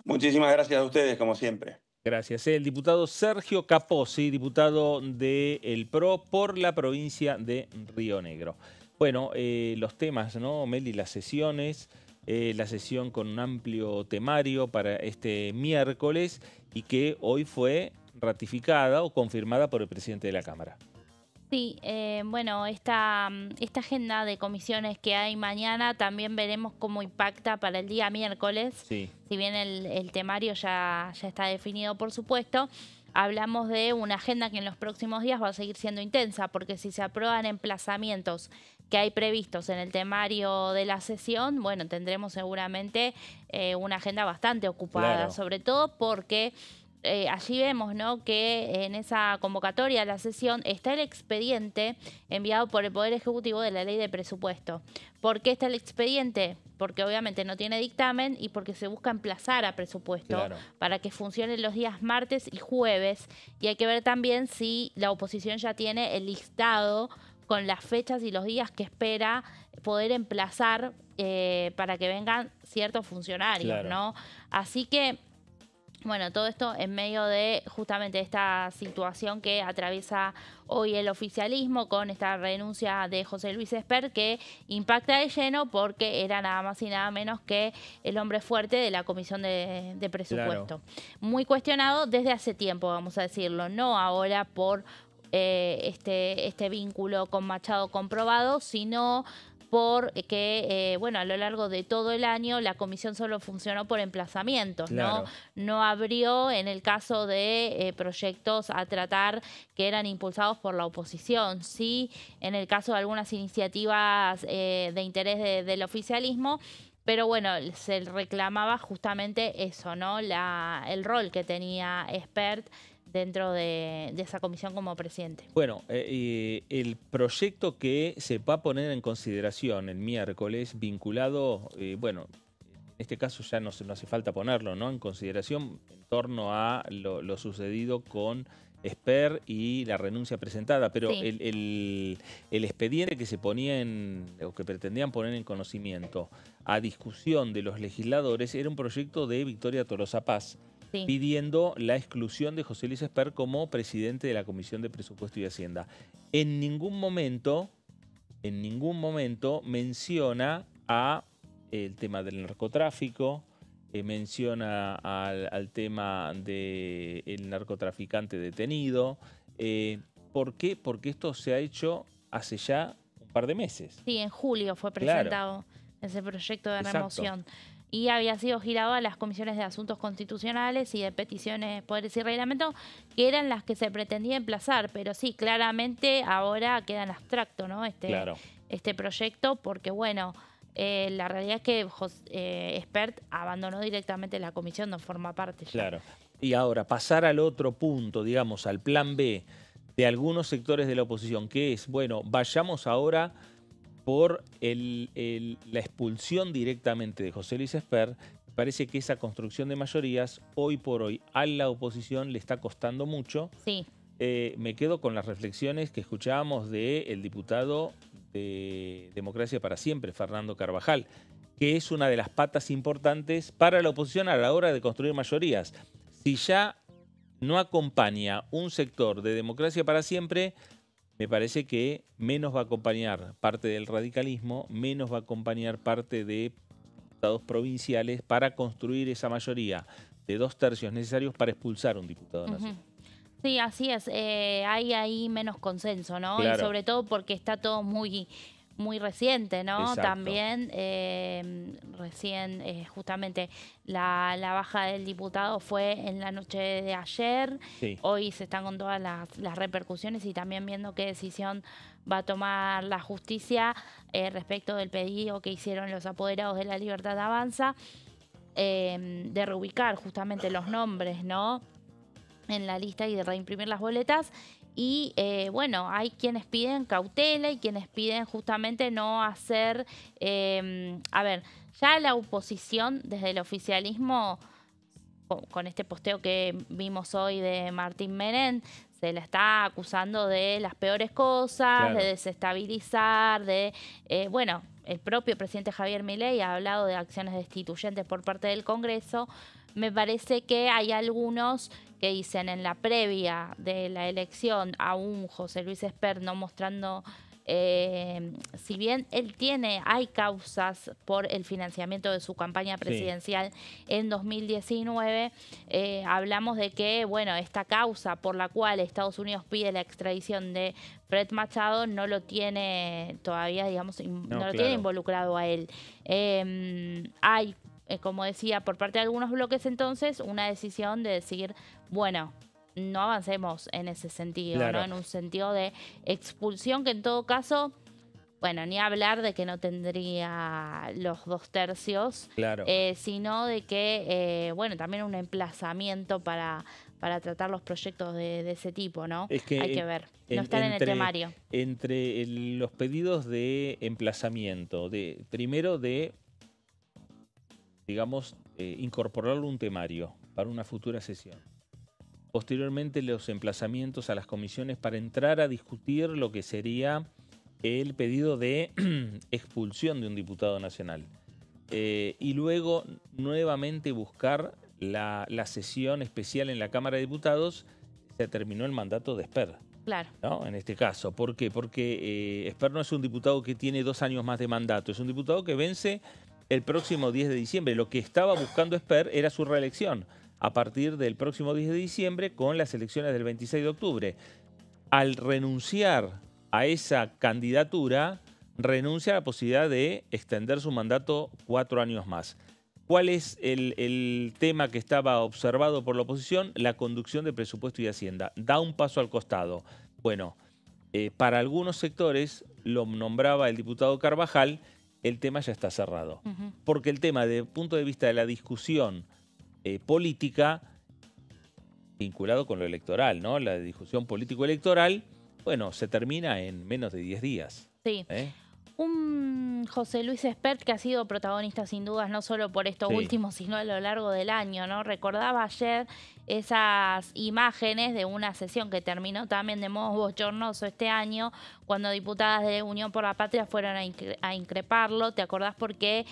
I: Muchísimas gracias a ustedes, como siempre.
A: Gracias. El diputado Sergio Capozzi, diputado del PRO por la provincia de Río Negro. Bueno, los temas, ¿no, Meli? Las sesiones, la sesión con un amplio temario para este miércoles y que hoy fue ratificada o confirmada por el presidente de la Cámara.
B: Sí, bueno, esta agenda de comisiones que hay mañana también veremos cómo impacta para el día miércoles.
A: Sí.
B: Si bien el temario ya está definido, por supuesto, hablamos de una agenda que en los próximos días va a seguir siendo intensa, porque si se aprueban emplazamientos que hay previstos en el temario de la sesión, bueno, tendremos seguramente una agenda bastante ocupada,
A: Claro.
B: sobre todo porque allí vemos, ¿no?, que en esa convocatoria a la sesión está el expediente enviado por el Poder Ejecutivo de la Ley de Presupuesto. ¿Por qué está el expediente? Porque obviamente no tiene dictamen y porque se busca emplazar a presupuesto,
A: Claro,
B: para que funcione los días martes y jueves. Y hay que ver también si la oposición ya tiene el listado con las fechas y los días que espera poder emplazar para que vengan ciertos funcionarios,
A: Claro.
B: ¿no? Así que, bueno, todo esto en medio de justamente esta situación que atraviesa hoy el oficialismo con esta renuncia de José Luis Espert, que impacta de lleno porque era nada más y nada menos que el hombre fuerte de la Comisión de Presupuesto. Muy cuestionado desde hace tiempo, vamos a decirlo, no ahora por este vínculo con Machado comprobado, sino porque, bueno, a lo largo de todo el año la comisión solo funcionó por emplazamientos,
A: Claro.
B: no abrió en el caso de proyectos a tratar que eran impulsados por la oposición. Sí, en el caso de algunas iniciativas de interés del oficialismo, pero bueno, se reclamaba justamente eso, ¿no? El rol que tenía Espert dentro de esa comisión como presidente.
A: Bueno, el proyecto que se va a poner en consideración el miércoles, vinculado, bueno, en este caso ya no hace falta ponerlo, ¿no?, en consideración en torno a lo sucedido con Espert y la renuncia presentada, pero
B: Sí.
A: el expediente que se ponía o que pretendían poner en conocimiento a discusión de los legisladores era un proyecto de Victoria Tolosa Paz,
B: Sí.
A: pidiendo la exclusión de José Luis Espert como presidente de la Comisión de Presupuesto y Hacienda. En ningún momento menciona el tema del narcotráfico, menciona al tema del narcotraficante detenido. ¿Por qué? Porque esto se ha hecho hace ya un par de meses.
B: Sí, en julio fue
A: Claro.
B: presentado ese proyecto de
A: Exacto.
B: remoción. y había sido girado a las comisiones de asuntos constitucionales y de peticiones, poderes y reglamento, que eran las que se pretendía emplazar. Pero sí, claramente ahora queda en abstracto, ¿no? Este proyecto, porque bueno, la realidad es que Espert abandonó directamente la comisión, no forma parte ya.
A: Claro. Y ahora, pasar al otro punto, digamos, al plan B de algunos sectores de la oposición, que es, bueno, vayamos ahora por la expulsión directamente de José Luis Espert. Parece que esa construcción de mayorías, hoy por hoy, a la oposición le está costando mucho.
B: Sí.
A: Me quedo con las reflexiones que escuchábamos del diputado de Democracia para Siempre, Fernando Carvajal, que es una de las patas importantes para la oposición a la hora de construir mayorías. Si ya no acompaña un sector de Democracia para Siempre, me parece que menos va a acompañar parte del radicalismo, menos va a acompañar parte de diputados provinciales para construir esa mayoría de 2/3 necesarios para expulsar a un diputado nacional.
B: Sí, así es. Hay ahí menos consenso, ¿no?
A: Claro.
B: Y sobre todo porque está todo muy reciente, ¿no?
A: Exacto.
B: También recién justamente la baja del diputado fue en la noche de ayer.
A: Sí.
B: Hoy se están con todas las repercusiones y también viendo qué decisión va a tomar la justicia respecto del pedido que hicieron los apoderados de La Libertad Avanza de reubicar justamente los nombres, ¿no?, en la lista y de reimprimir las boletas. Y bueno, hay quienes piden cautela y quienes piden justamente no hacer... a ver, ya la oposición desde el oficialismo, con este posteo que vimos hoy de Martín Menem, se la está acusando de las peores cosas,
A: claro,
B: de desestabilizar, de... bueno, el propio presidente Javier Milei ha hablado de acciones destituyentes por parte del Congreso. Me parece que hay algunos que dicen en la previa de la elección a un José Luis Espert no mostrando, si bien él hay causas por el financiamiento de su campaña presidencial en 2019, hablamos de que, bueno, esta causa por la cual Estados Unidos pide la extradición de Fred Machado no lo tiene todavía, digamos, no lo tiene involucrado a él. Hay, como decía, por parte de algunos bloques entonces, una decisión de decir, bueno, no avancemos en ese sentido,
A: claro,
B: ¿no? En un sentido de expulsión que en todo caso, bueno, ni hablar de que no tendría los 2/3,
A: claro,
B: sino de que, bueno, también un emplazamiento para tratar los proyectos de ese tipo, ¿no?
A: Es que
B: hay que ver, no están en el temario.
A: Entre los pedidos de emplazamiento, primero de, digamos, incorporarlo a un temario para una futura sesión. Posteriormente, los emplazamientos a las comisiones para entrar a discutir lo que sería el pedido de expulsión de un diputado nacional. Y luego, nuevamente, buscar la sesión especial en la Cámara de Diputados. Se terminó el mandato de Espert.
B: Claro.
A: ¿No? En este caso. ¿Por qué? Porque Espert no es un diputado que tiene 2 años más de mandato. Es un diputado que vence el próximo 10 de diciembre. Lo que estaba buscando Espert era su reelección a partir del próximo 10 de diciembre con las elecciones del 26 de octubre. Al renunciar a esa candidatura, renuncia a la posibilidad de extender su mandato 4 años más. ¿Cuál es el tema que estaba observado por la oposición? La conducción de presupuesto y Hacienda. Da un paso al costado. Bueno, para algunos sectores, lo nombraba el diputado Carvajal, el tema ya está cerrado. Porque el tema, desde el punto de vista de la discusión política, vinculado con lo electoral, ¿no? La discusión político-electoral, bueno, se termina en menos de 10 días.
B: Sí. Un José Luis Espert que ha sido protagonista sin dudas, no solo por esto último, sino a lo largo del año, ¿no? Recordaba ayer esas imágenes de una sesión que terminó también de modo bochornoso este año, cuando diputadas de Unión por la Patria fueron a increparlo. ¿Te acordás? Porque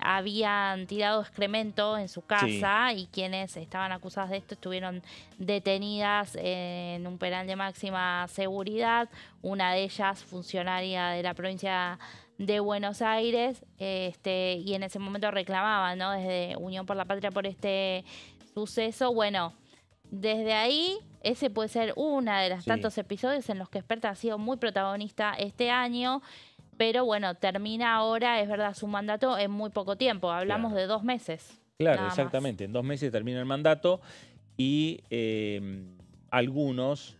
B: habían tirado excremento en su casa y quienes estaban acusadas de esto estuvieron detenidas en un penal de máxima seguridad. Una de ellas, funcionaria de la provincia de Buenos Aires, y en ese momento reclamaban, ¿no?, desde Unión por la Patria por este suceso. Bueno, desde ahí, ese puede ser una de los tantos episodios en los que Espert ha sido muy protagonista este año. pero bueno, termina ahora, es verdad, su mandato en muy poco tiempo. Hablamos de 2 meses.
A: Claro, exactamente. En 2 meses termina el mandato y algunos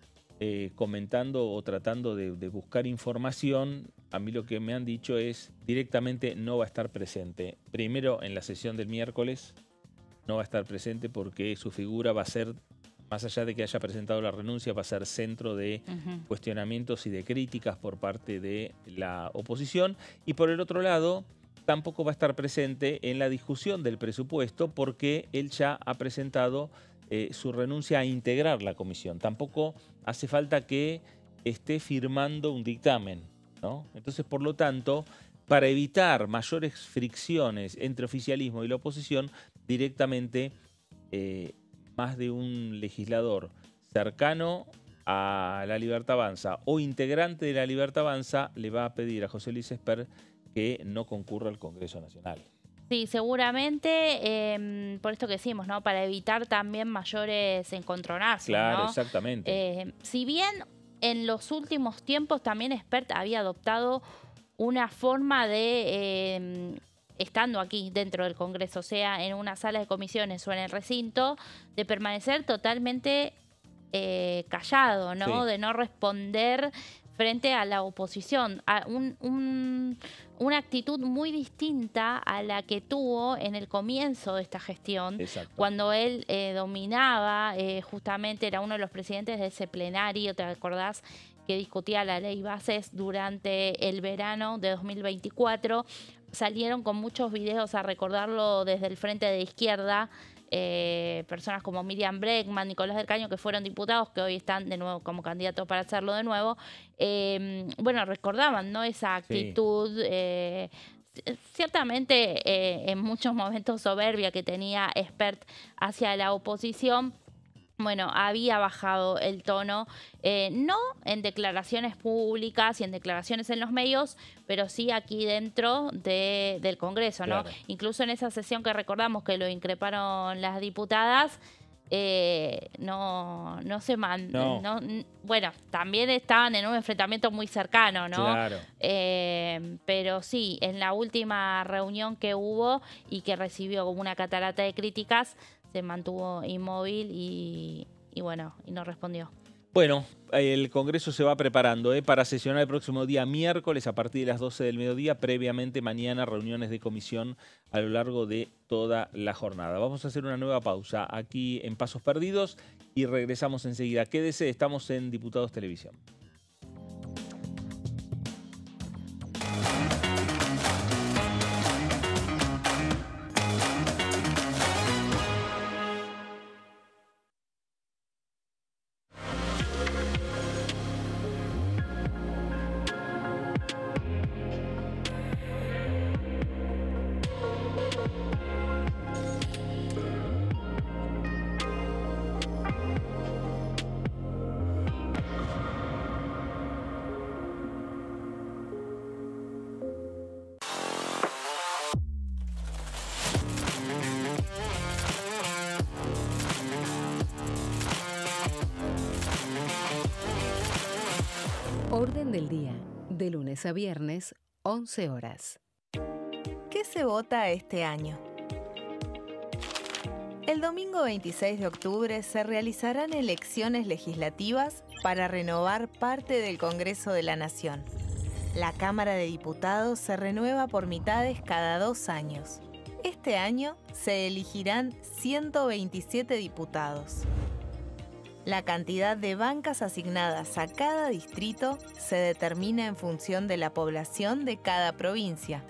A: comentando o tratando de buscar información, a mí lo que me han dicho es directamente no va a estar presente. Primero, en la sesión del miércoles no va a estar presente porque su figura va a ser, más allá de que haya presentado la renuncia, va a ser centro de cuestionamientos y de críticas por parte de la oposición. Y por el otro lado, tampoco va a estar presente en la discusión del presupuesto porque él ya ha presentado su renuncia a integrar la comisión. Tampoco hace falta que esté firmando un dictamen, ¿no? Entonces, por lo tanto, para evitar mayores fricciones entre oficialismo y la oposición, directamente más de un legislador cercano a La Libertad Avanza o integrante de La Libertad Avanza le va a pedir a José Luis Espert que no concurra al Congreso Nacional.
B: Sí, seguramente, por esto que decimos, ¿no? Para evitar también mayores encontronazos,
A: Claro,
B: ¿no?
A: exactamente.
B: Si bien en los últimos tiempos también Espert había adoptado una forma de, estando aquí dentro del Congreso, sea en una sala de comisiones o en el recinto, de permanecer totalmente callado, ¿no?
A: Sí.
B: De no responder frente a la oposición, a una actitud muy distinta a la que tuvo en el comienzo de esta gestión, cuando él dominaba, justamente era uno de los presidentes de ese plenario, ¿te acordás? Que discutía la ley bases durante el verano de 2024. Salieron con muchos videos a recordarlo desde el Frente de Izquierda, personas como Miriam Bregman, Nicolás del Caño, que fueron diputados, que hoy están de nuevo como candidatos para hacerlo de nuevo, bueno, recordaban, ¿no? Esa actitud, ciertamente en muchos momentos soberbia que tenía Espert hacia la oposición. Bueno, había bajado el tono, no en declaraciones públicas y en declaraciones en los medios, pero sí aquí dentro del Congreso, ¿no?
A: Claro.
B: Incluso en esa sesión que recordamos que lo increparon las diputadas, no se mandó.
A: No.
B: Bueno, también estaban en un enfrentamiento muy cercano, ¿no?
A: Claro.
B: Pero sí, en la última reunión que hubo y que recibió como una catarata de críticas, se mantuvo inmóvil y bueno, y no respondió.
A: Bueno, el Congreso se va preparando para sesionar el próximo día miércoles a partir de las 12 del mediodía. Previamente mañana reuniones de comisión a lo largo de toda la jornada. Vamos a hacer una nueva pausa aquí en Pasos Perdidos y regresamos enseguida. Quédese, estamos en Diputados Televisión.
E: Orden del día, de lunes a viernes, 11 horas.
F: ¿Qué se vota este año? El domingo 26 de octubre se realizarán elecciones legislativas para renovar parte del Congreso de la Nación. La Cámara de Diputados se renueva por mitades cada 2 años. Este año se elegirán 127 diputados. La cantidad de bancas asignadas a cada distrito se determina en función de la población de cada provincia,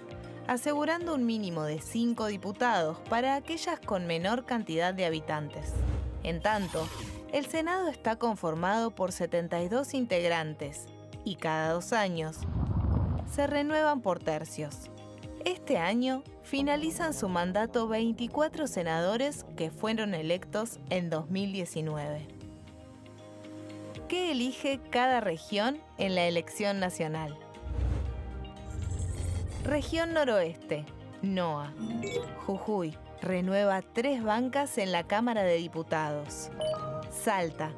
F: asegurando un mínimo de 5 diputados para aquellas con menor cantidad de habitantes. En tanto, el Senado está conformado por 72 integrantes y cada 2 años se renuevan por tercios. Este año finalizan su mandato 24 senadores que fueron electos en 2019. ¿Qué elige cada región en la elección nacional? Región Noroeste, NOA. Jujuy renueva 3 bancas en la Cámara de Diputados. Salta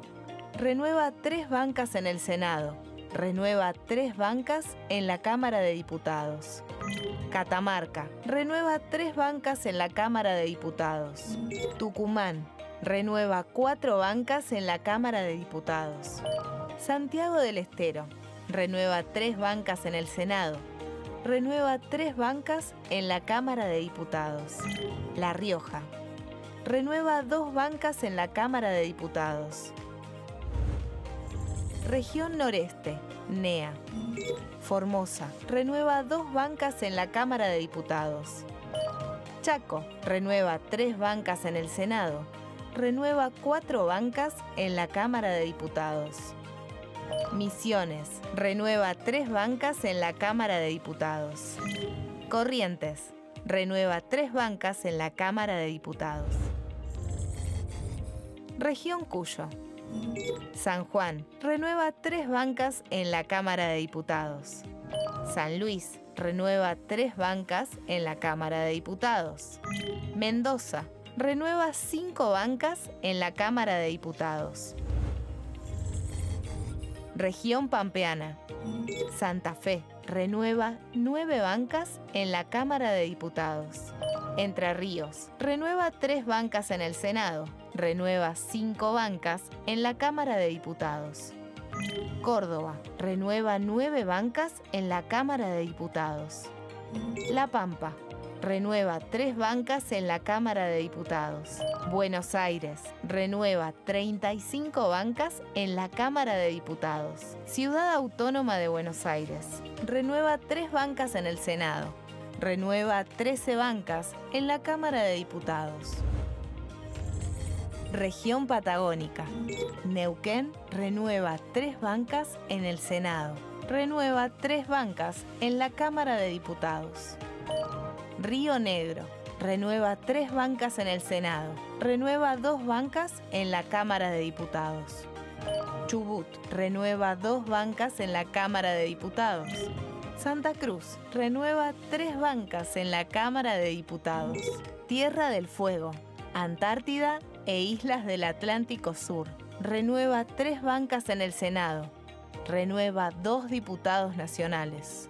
F: renueva 3 bancas en el Senado. renueva 3 bancas en la Cámara de Diputados. Catamarca, renueva 3 bancas en la Cámara de Diputados. Tucumán, renueva 4 bancas en la Cámara de Diputados. Santiago del Estero, renueva 3 bancas en el Senado. Renueva 3 bancas en la Cámara de Diputados. La Rioja, renueva 2 bancas en la Cámara de Diputados. Región Noreste, NEA. Formosa, renueva 2 bancas en la Cámara de Diputados. Chaco, renueva 3 bancas en el Senado. Renueva 4 bancas en la Cámara de Diputados. Misiones, renueva 3 bancas en la Cámara de Diputados. Corrientes, renueva 3 bancas en la Cámara de Diputados. Región Cuyo. San Juan, renueva 3 bancas en la Cámara de Diputados. San Luis, renueva 3 bancas en la Cámara de Diputados. Mendoza, renueva 5 bancas en la Cámara de Diputados. Región Pampeana. Santa Fe, renueva 9 bancas en la Cámara de Diputados. Entre Ríos, renueva 3 bancas en el Senado. Renueva 5 bancas en la Cámara de Diputados. Córdoba, renueva 9 bancas en la Cámara de Diputados. La Pampa, renueva 3 bancas en la Cámara de Diputados. Buenos Aires, renueva 35 bancas en la Cámara de Diputados. Ciudad Autónoma de Buenos Aires, renueva 3 bancas en el Senado. Renueva 13 bancas en la Cámara de Diputados. Región Patagónica. Neuquén renueva 3 bancas en el Senado. Renueva 3 bancas en la Cámara de Diputados. Río Negro renueva 3 bancas en el Senado. Renueva 2 bancas en la Cámara de Diputados. Chubut renueva 2 bancas en la Cámara de Diputados. Santa Cruz renueva 3 bancas en la Cámara de Diputados. Tierra del Fuego, Antártida e Islas del Atlántico Sur. Renueva 3 bancas en el Senado. Renueva 2 diputados nacionales.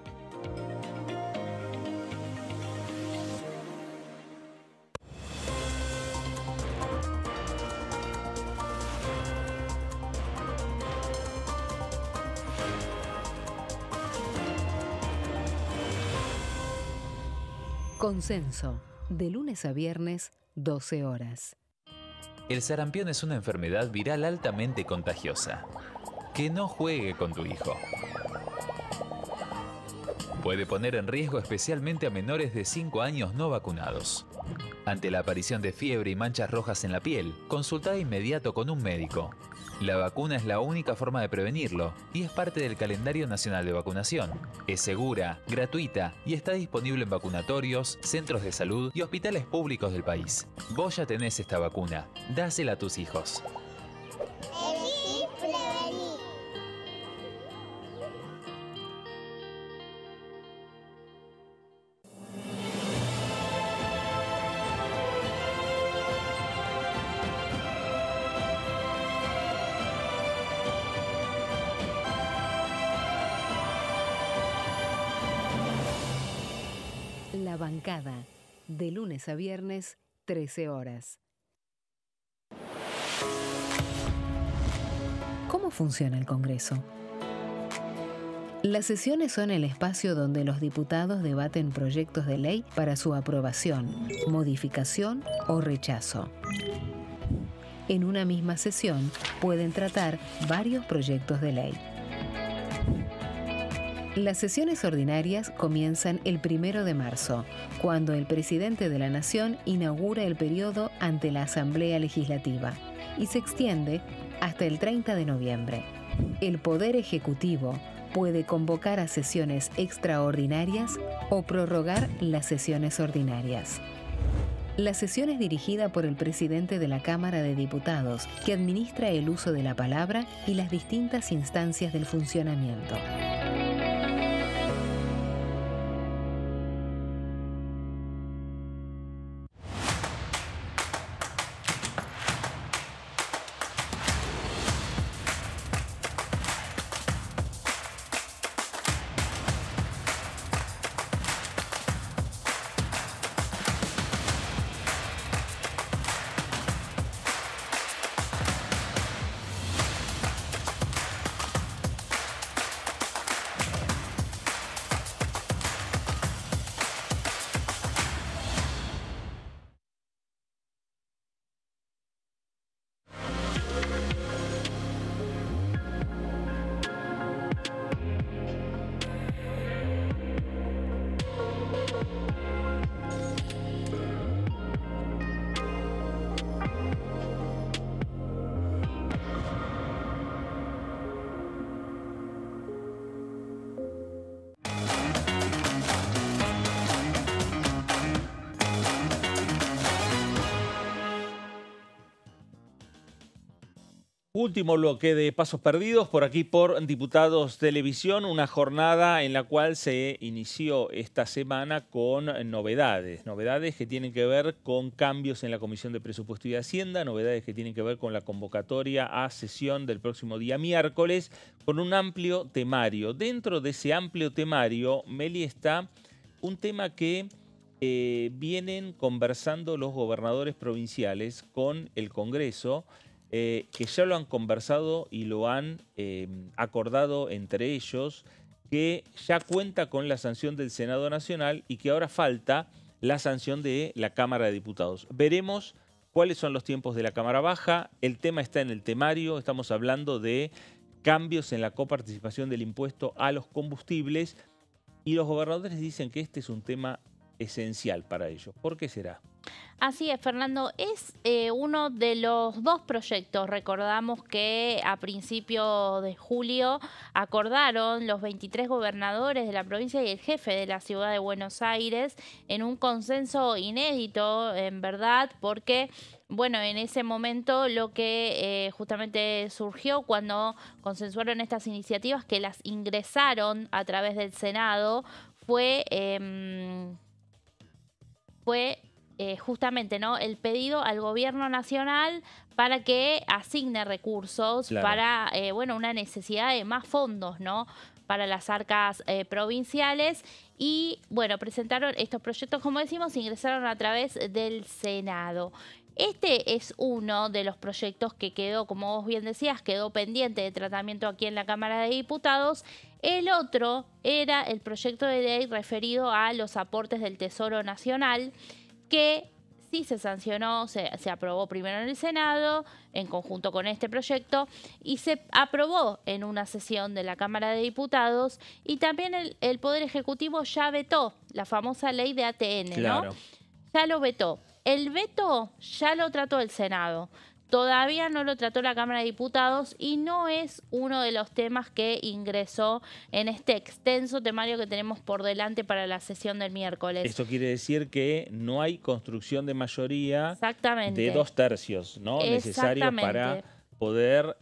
E: Consenso, de lunes a viernes, 12 horas.
G: El sarampión es una enfermedad viral altamente contagiosa. Que no juegue con tu hijo. Puede poner en riesgo especialmente a menores de 5 años no vacunados. Ante la aparición de fiebre y manchas rojas en la piel, consulta de inmediato con un médico. La vacuna es la única forma de prevenirlo y es parte del calendario nacional de vacunación. Es segura, gratuita y está disponible en vacunatorios, centros de salud y hospitales públicos del país. Vos ya tenés esta vacuna. Dásela a tus hijos.
H: Elegí prevenir.
E: La bancada, de lunes a viernes, 13 horas. ¿Cómo funciona el Congreso? Las sesiones son el espacio donde los diputados debaten proyectos de ley para su aprobación, modificación o rechazo. En una misma sesión pueden tratar varios proyectos de ley. Las sesiones ordinarias comienzan el 1 de marzo, cuando el presidente de la Nación inaugura el periodo ante la Asamblea Legislativa y se extiende hasta el 30 de noviembre. El Poder Ejecutivo puede convocar a sesiones extraordinarias o prorrogar las sesiones ordinarias. La sesión es dirigida por el presidente de la Cámara de Diputados, que administra el uso de la palabra y las distintas instancias del funcionamiento.
A: Último bloque de Pasos Perdidos, por aquí por Diputados Televisión, una jornada en la cual se inició esta semana con novedades que tienen que ver con cambios en la Comisión de Presupuesto y Hacienda, novedades que tienen que ver con la convocatoria a sesión del próximo día miércoles, con un amplio temario. Dentro de ese amplio temario, Meli, está un tema que vienen conversando los gobernadores provinciales con el Congreso, que ya lo han conversado y lo han acordado entre ellos, que ya cuenta con la sanción del Senado Nacional y que ahora falta la sanción de la Cámara de Diputados. Veremos cuáles son los tiempos de la Cámara Baja. El tema está en el temario. Estamos hablando de cambios en la coparticipación del impuesto a los combustibles y los gobernadores dicen que este es un tema esencial para ellos. ¿Por qué será?
B: Así es, Fernando. Es uno de los dos proyectos. Recordamos que a principios de julio acordaron los 23 gobernadores de la provincia y el jefe de la ciudad de Buenos Aires en un consenso inédito, en verdad, porque bueno, en ese momento lo que justamente surgió cuando consensuaron estas iniciativas, que las ingresaron a través del Senado, fue justamente, ¿no?, el pedido al gobierno nacional para que asigne recursos, claro, para bueno, una necesidad de más fondos, ¿no?, para las arcas provinciales. Y bueno, presentaron estos proyectos, como decimos, ingresaron a través del Senado. Este es uno de los proyectos que quedó, como vos bien decías, quedó pendiente de tratamiento aquí en la Cámara de Diputados. El otro era el proyecto de ley referido a los aportes del Tesoro Nacional, que sí se sancionó, se aprobó primero en el Senado, en conjunto con este proyecto, y se aprobó en una sesión de la Cámara de Diputados, y también el Poder Ejecutivo ya vetó la famosa ley de ATN, claro, ¿no? Ya lo vetó. El veto ya lo trató el Senado. Todavía no lo trató la Cámara de Diputados y no es uno de los temas que ingresó en este extenso temario que tenemos por delante para la sesión del miércoles.
A: Esto quiere decir que no hay construcción de mayoría de 2/3, ¿no?, necesario para poder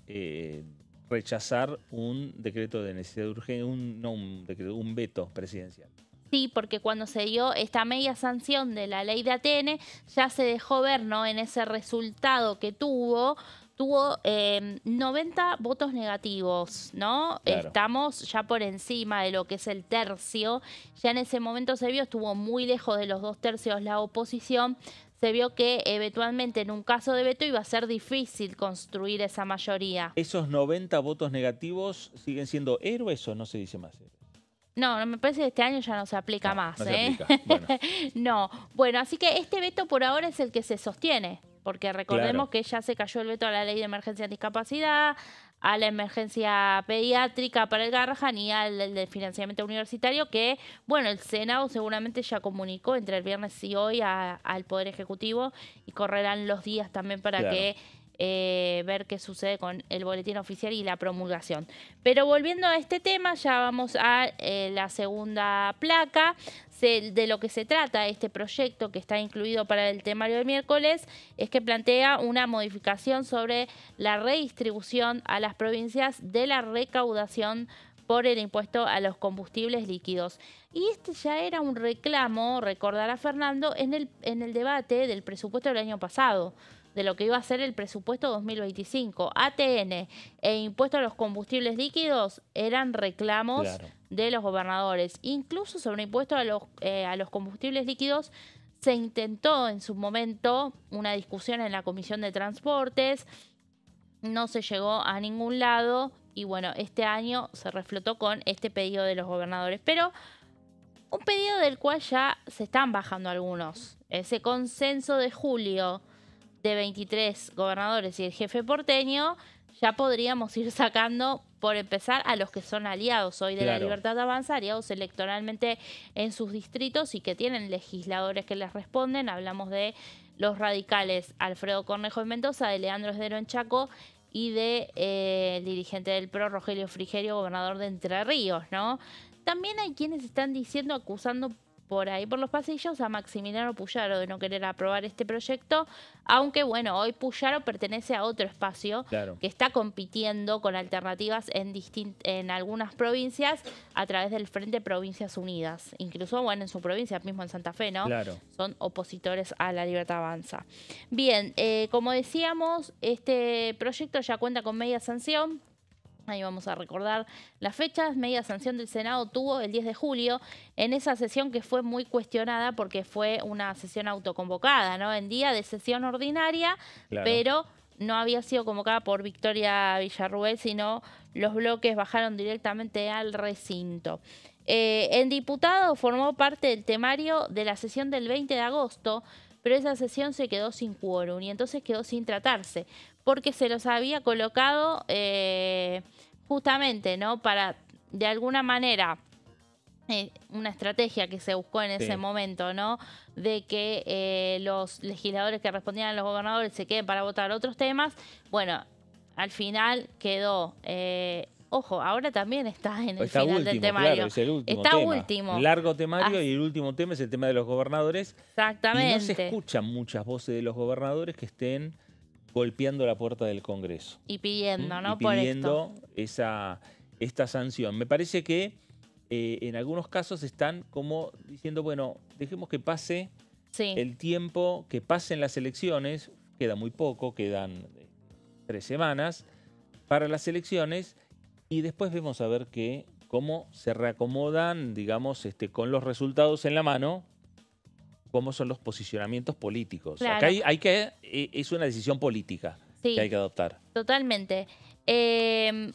A: rechazar un decreto de necesidad de urgencia, un veto presidencial.
B: Sí, porque cuando se dio esta media sanción de la ley de ATN, ya se dejó ver, ¿no?, en ese resultado que tuvo 90 votos negativos, ¿no? Claro. Estamos ya por encima de lo que es el tercio. Ya en ese momento se vio, estuvo muy lejos de los 2/3 la oposición. Se vio que eventualmente en un caso de veto iba a ser difícil construir esa mayoría.
A: ¿Esos 90 votos negativos siguen siendo héroes o no se dice más héroes?
B: No, me parece que este año ya no se aplica más.
A: No se aplica. Bueno.
B: No. Bueno, así que este veto por ahora es el que se sostiene, porque recordemos, claro, que ya se cayó el veto a la ley de emergencia de discapacidad, a la emergencia pediátrica para el Garrahan y al de financiamiento universitario, que, bueno, el Senado seguramente ya comunicó entre el viernes y hoy al Poder Ejecutivo y correrán los días también para, claro, que ver qué sucede con el boletín oficial y la promulgación. Pero volviendo a este tema, ya vamos a la segunda placa. De lo que se trata este proyecto, que está incluido para el temario del miércoles, es que plantea una modificación sobre la redistribución a las provincias de la recaudación por el impuesto a los combustibles líquidos. Y este ya era un reclamo, recordará Fernando, en el debate del presupuesto del año pasado, de lo que iba a ser el presupuesto 2025. ATN e impuesto a los combustibles líquidos eran reclamos, claro, de los gobernadores. Incluso sobre impuesto a los combustibles líquidos se intentó en su momento una discusión en la Comisión de Transportes, no se llegó a ningún lado y bueno, este año se reflotó con este pedido de los gobernadores. Pero un pedido del cual ya se están bajando algunos. Ese consenso de julio de 23 gobernadores y el jefe porteño, ya podríamos ir sacando, por empezar, a los que son aliados hoy de, claro, la Libertad Avanza, aliados electoralmente en sus distritos y que tienen legisladores que les responden. Hablamos de los radicales Alfredo Cornejo en Mendoza, de Leandro Esdero en Chaco y de el dirigente del PRO, Rogelio Frigerio, gobernador de Entre Ríos, ¿no? También hay quienes están diciendo, acusando por ahí por los pasillos a Maximiliano Puyaro de no querer aprobar este proyecto, aunque bueno, hoy Puyaro pertenece a otro espacio que está compitiendo con alternativas en algunas provincias a través del Frente Provincias Unidas, incluso bueno en su provincia, mismo en Santa Fe, ¿no? Son opositores a La Libertad Avanza. Bien, como decíamos, este proyecto ya cuenta con media sanción. Ahí vamos a recordar las fechas. Media sanción del Senado tuvo el 10 de julio, en esa sesión que fue muy cuestionada porque fue una sesión autoconvocada, ¿no? En día de sesión ordinaria, pero no había sido convocada por Victoria Villarruel, sino los bloques bajaron directamente al recinto. En diputados formó parte del temario de la sesión del 20 de agosto, pero esa sesión se quedó sin quórum y entonces quedó sin tratarse, porque se los había colocado justamente, ¿no? Para, de alguna manera, una estrategia que se buscó en ese momento, ¿no? De que los legisladores que respondían a los gobernadores se queden para votar otros temas. Bueno, al final quedó... ojo, ahora también está en el final del temario.
A: Claro, es el último
B: está
A: tema.
B: último.
A: Un largo temario y el último tema es el tema de los gobernadores.
B: Exactamente.
A: Y no se escuchan muchas voces de los gobernadores que estén golpeando la puerta del Congreso.
B: Y pidiendo, ¿no?
A: Y pidiendo esta sanción. Me parece que en algunos casos están como diciendo, bueno, dejemos que pase el tiempo, que pasen las elecciones. Queda muy poco, quedan 3 semanas para las elecciones. Y después vemos a ver cómo se reacomodan, digamos, con los resultados en la mano, cómo son los posicionamientos políticos.
B: Claro.
A: Acá es una decisión política que hay que adoptar.
B: Totalmente.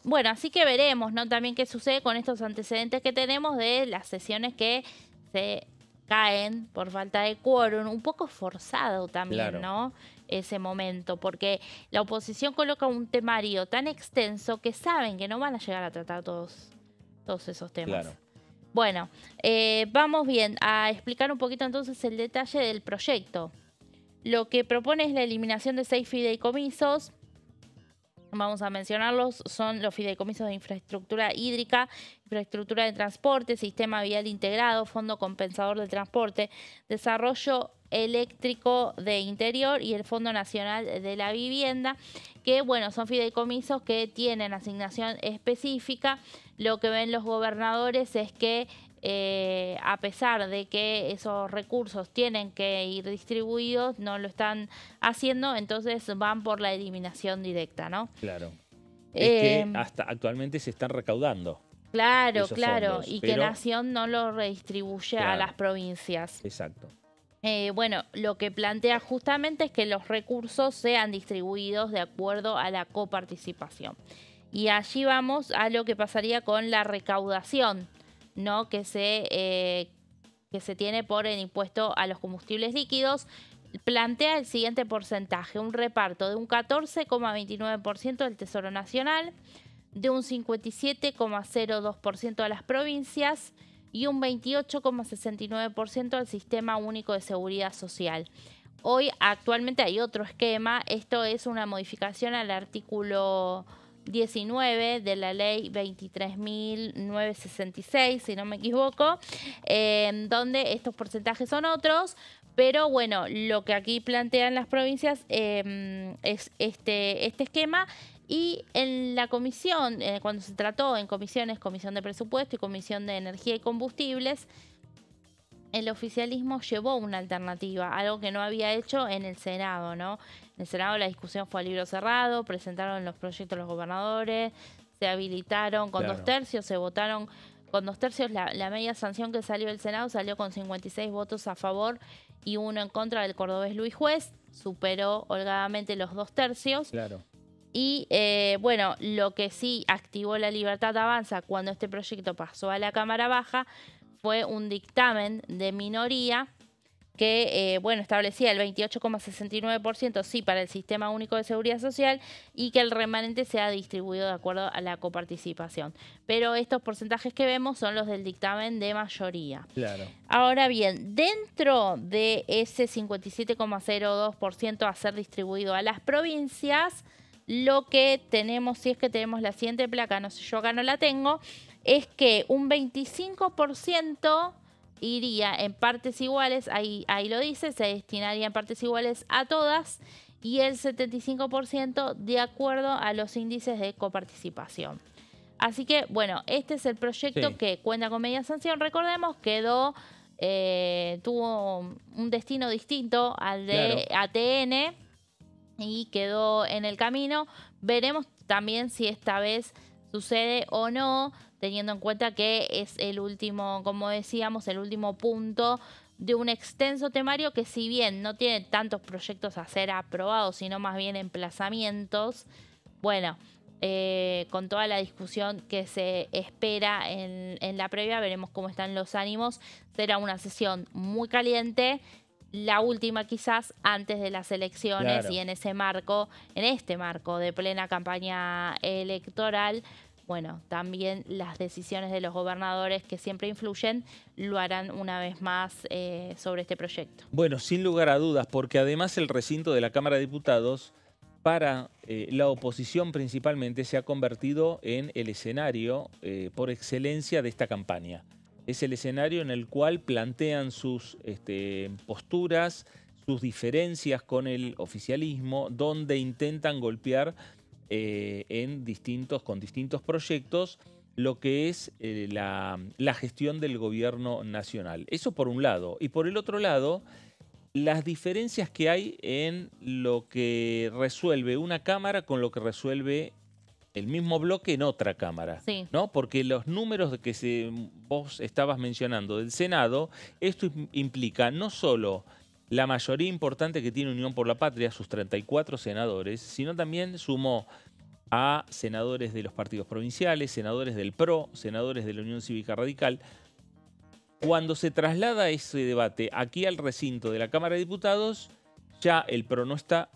B: Bueno, así que veremos, ¿no? También qué sucede con estos antecedentes que tenemos de las sesiones que se caen por falta de quórum, un poco forzado también, ¿no? Ese momento, porque la oposición coloca un temario tan extenso que saben que no van a llegar a tratar todos esos temas. Bueno, vamos bien a explicar un poquito entonces el detalle del proyecto. Lo que propone es la eliminación de 6 fideicomisos. Vamos a mencionarlos, son los fideicomisos de infraestructura hídrica, infraestructura de transporte, sistema vial integrado, fondo compensador del transporte, desarrollo eléctrico de interior y el Fondo Nacional de la Vivienda, que bueno, son fideicomisos que tienen asignación específica. Lo que ven los gobernadores es que a pesar de que esos recursos tienen que ir distribuidos, no lo están haciendo, entonces van por la eliminación directa, ¿no?
A: Claro. Es que hasta actualmente se están recaudando.
B: Claro,
A: esos
B: claro,
A: fondos,
B: y que Nación no lo redistribuye a las provincias.
A: Exacto.
B: Bueno, lo que plantea justamente es que los recursos sean distribuidos de acuerdo a la coparticipación. Y allí vamos a lo que pasaría con la recaudación, ¿no? que se tiene por el impuesto a los combustibles líquidos. Plantea el siguiente porcentaje: un reparto de un 14,29% del Tesoro Nacional, de un 57,02% a las provincias y un 28,69% al Sistema Único de Seguridad Social. Hoy actualmente hay otro esquema. Esto es una modificación al artículo 19 de la ley 23.966, si no me equivoco, donde estos porcentajes son otros, pero bueno, lo que aquí plantean las provincias es este esquema. Y en la comisión, cuando se trató en comisiones, Comisión de Presupuesto y Comisión de Energía y Combustibles, el oficialismo llevó una alternativa, algo que no había hecho en el Senado, ¿no? En el Senado la discusión fue a libro cerrado, presentaron los proyectos los gobernadores, se habilitaron con 2 tercios, se votaron con 2 tercios. La media sanción que salió del Senado salió con 56 votos a favor y 1 en contra del cordobés Luis Juez, superó holgadamente los 2 tercios. Y bueno, lo que sí activó La Libertad Avanza cuando este proyecto pasó a la Cámara Baja fue un dictamen de minoría que, bueno, establecía el 28,69% sí para el Sistema Único de Seguridad Social y que el remanente sea distribuido de acuerdo a la coparticipación. Pero estos porcentajes que vemos son los del dictamen de mayoría. Ahora bien, dentro de ese 57,02% a ser distribuido a las provincias, lo que tenemos, si es que tenemos la siguiente placa, no sé, yo acá no la tengo, es que un 25% iría en partes iguales, ahí lo dice, se destinaría en partes iguales a todas, y el 75% de acuerdo a los índices de coparticipación. Así que, bueno, este es el proyecto que cuenta con media sanción. Recordemos, tuvo un destino distinto al de ATN y quedó en el camino. Veremos también si esta vez sucede o no, teniendo en cuenta que es el último, como decíamos, el último punto de un extenso temario que, si bien no tiene tantos proyectos a ser aprobados, sino más bien emplazamientos, bueno, con toda la discusión que se espera en la previa, veremos cómo están los ánimos. Será una sesión muy caliente, la última quizás antes de las elecciones, y en este marco de plena campaña electoral, bueno, también las decisiones de los gobernadores, que siempre influyen, lo harán una vez más sobre este proyecto.
A: Bueno, sin lugar a dudas, porque además el recinto de la Cámara de Diputados, para la oposición principalmente, se ha convertido en el escenario por excelencia de esta campaña. Es el escenario en el cual plantean sus posturas, sus diferencias con el oficialismo, donde intentan golpear con distintos proyectos lo que es la gestión del gobierno nacional. Eso por un lado. Y por el otro lado, las diferencias que hay en lo que resuelve una Cámara con lo que resuelve el mismo bloque en otra Cámara, ¿no? Porque los números que vos estabas mencionando del Senado, esto implica no solo la mayoría importante que tiene Unión por la Patria, sus 34 senadores, sino también sumó a senadores de los partidos provinciales, senadores del PRO, senadores de la Unión Cívica Radical. Cuando se traslada ese debate aquí al recinto de la Cámara de Diputados, ya el PRO no está,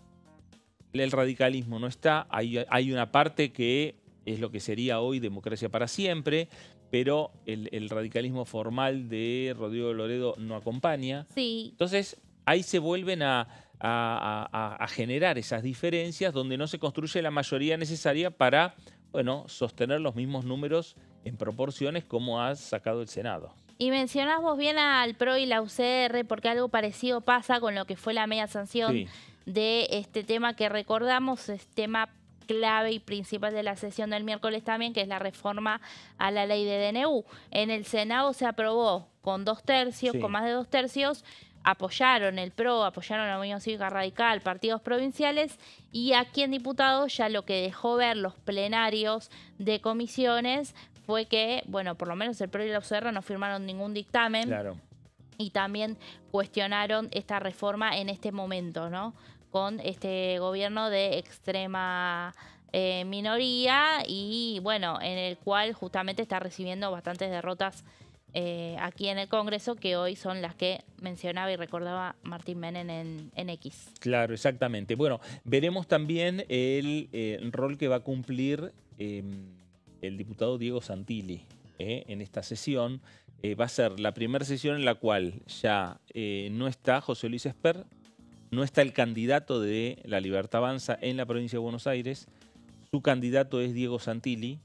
A: el radicalismo no está, hay una parte que es lo que sería hoy Democracia para Siempre, pero el radicalismo formal de Rodrigo Loredo no acompaña. Entonces, ahí se vuelven a generar esas diferencias donde no se construye la mayoría necesaria para, bueno, sostener los mismos números en proporciones como ha sacado el Senado.
B: Y mencionás vos bien al PRO y la UCR, porque algo parecido pasa con lo que fue la media sanción de este tema que recordamos, es tema clave y principal de la sesión del miércoles también, que es la reforma a la ley de DNU. En el Senado se aprobó con 2 tercios, con más de 2 tercios, apoyaron el PRO, apoyaron la Unión Cívica Radical, partidos provinciales, y aquí en diputados ya lo que dejó ver los plenarios de comisiones fue que, bueno, por lo menos el PRO y la UCR no firmaron ningún dictamen. Y también cuestionaron esta reforma en este momento, ¿no? Con este gobierno de extrema minoría y, bueno, en el cual justamente está recibiendo bastantes derrotas aquí en el Congreso, que hoy son las que mencionaba y recordaba Martín Menem en X.
A: Claro, exactamente. Bueno, veremos también el rol que va a cumplir el diputado Diego Santilli en esta sesión. Va a ser la primera sesión en la cual ya no está José Luis Esper, no está el candidato de La Libertad Avanza en la provincia de Buenos Aires, su candidato es Diego Santilli.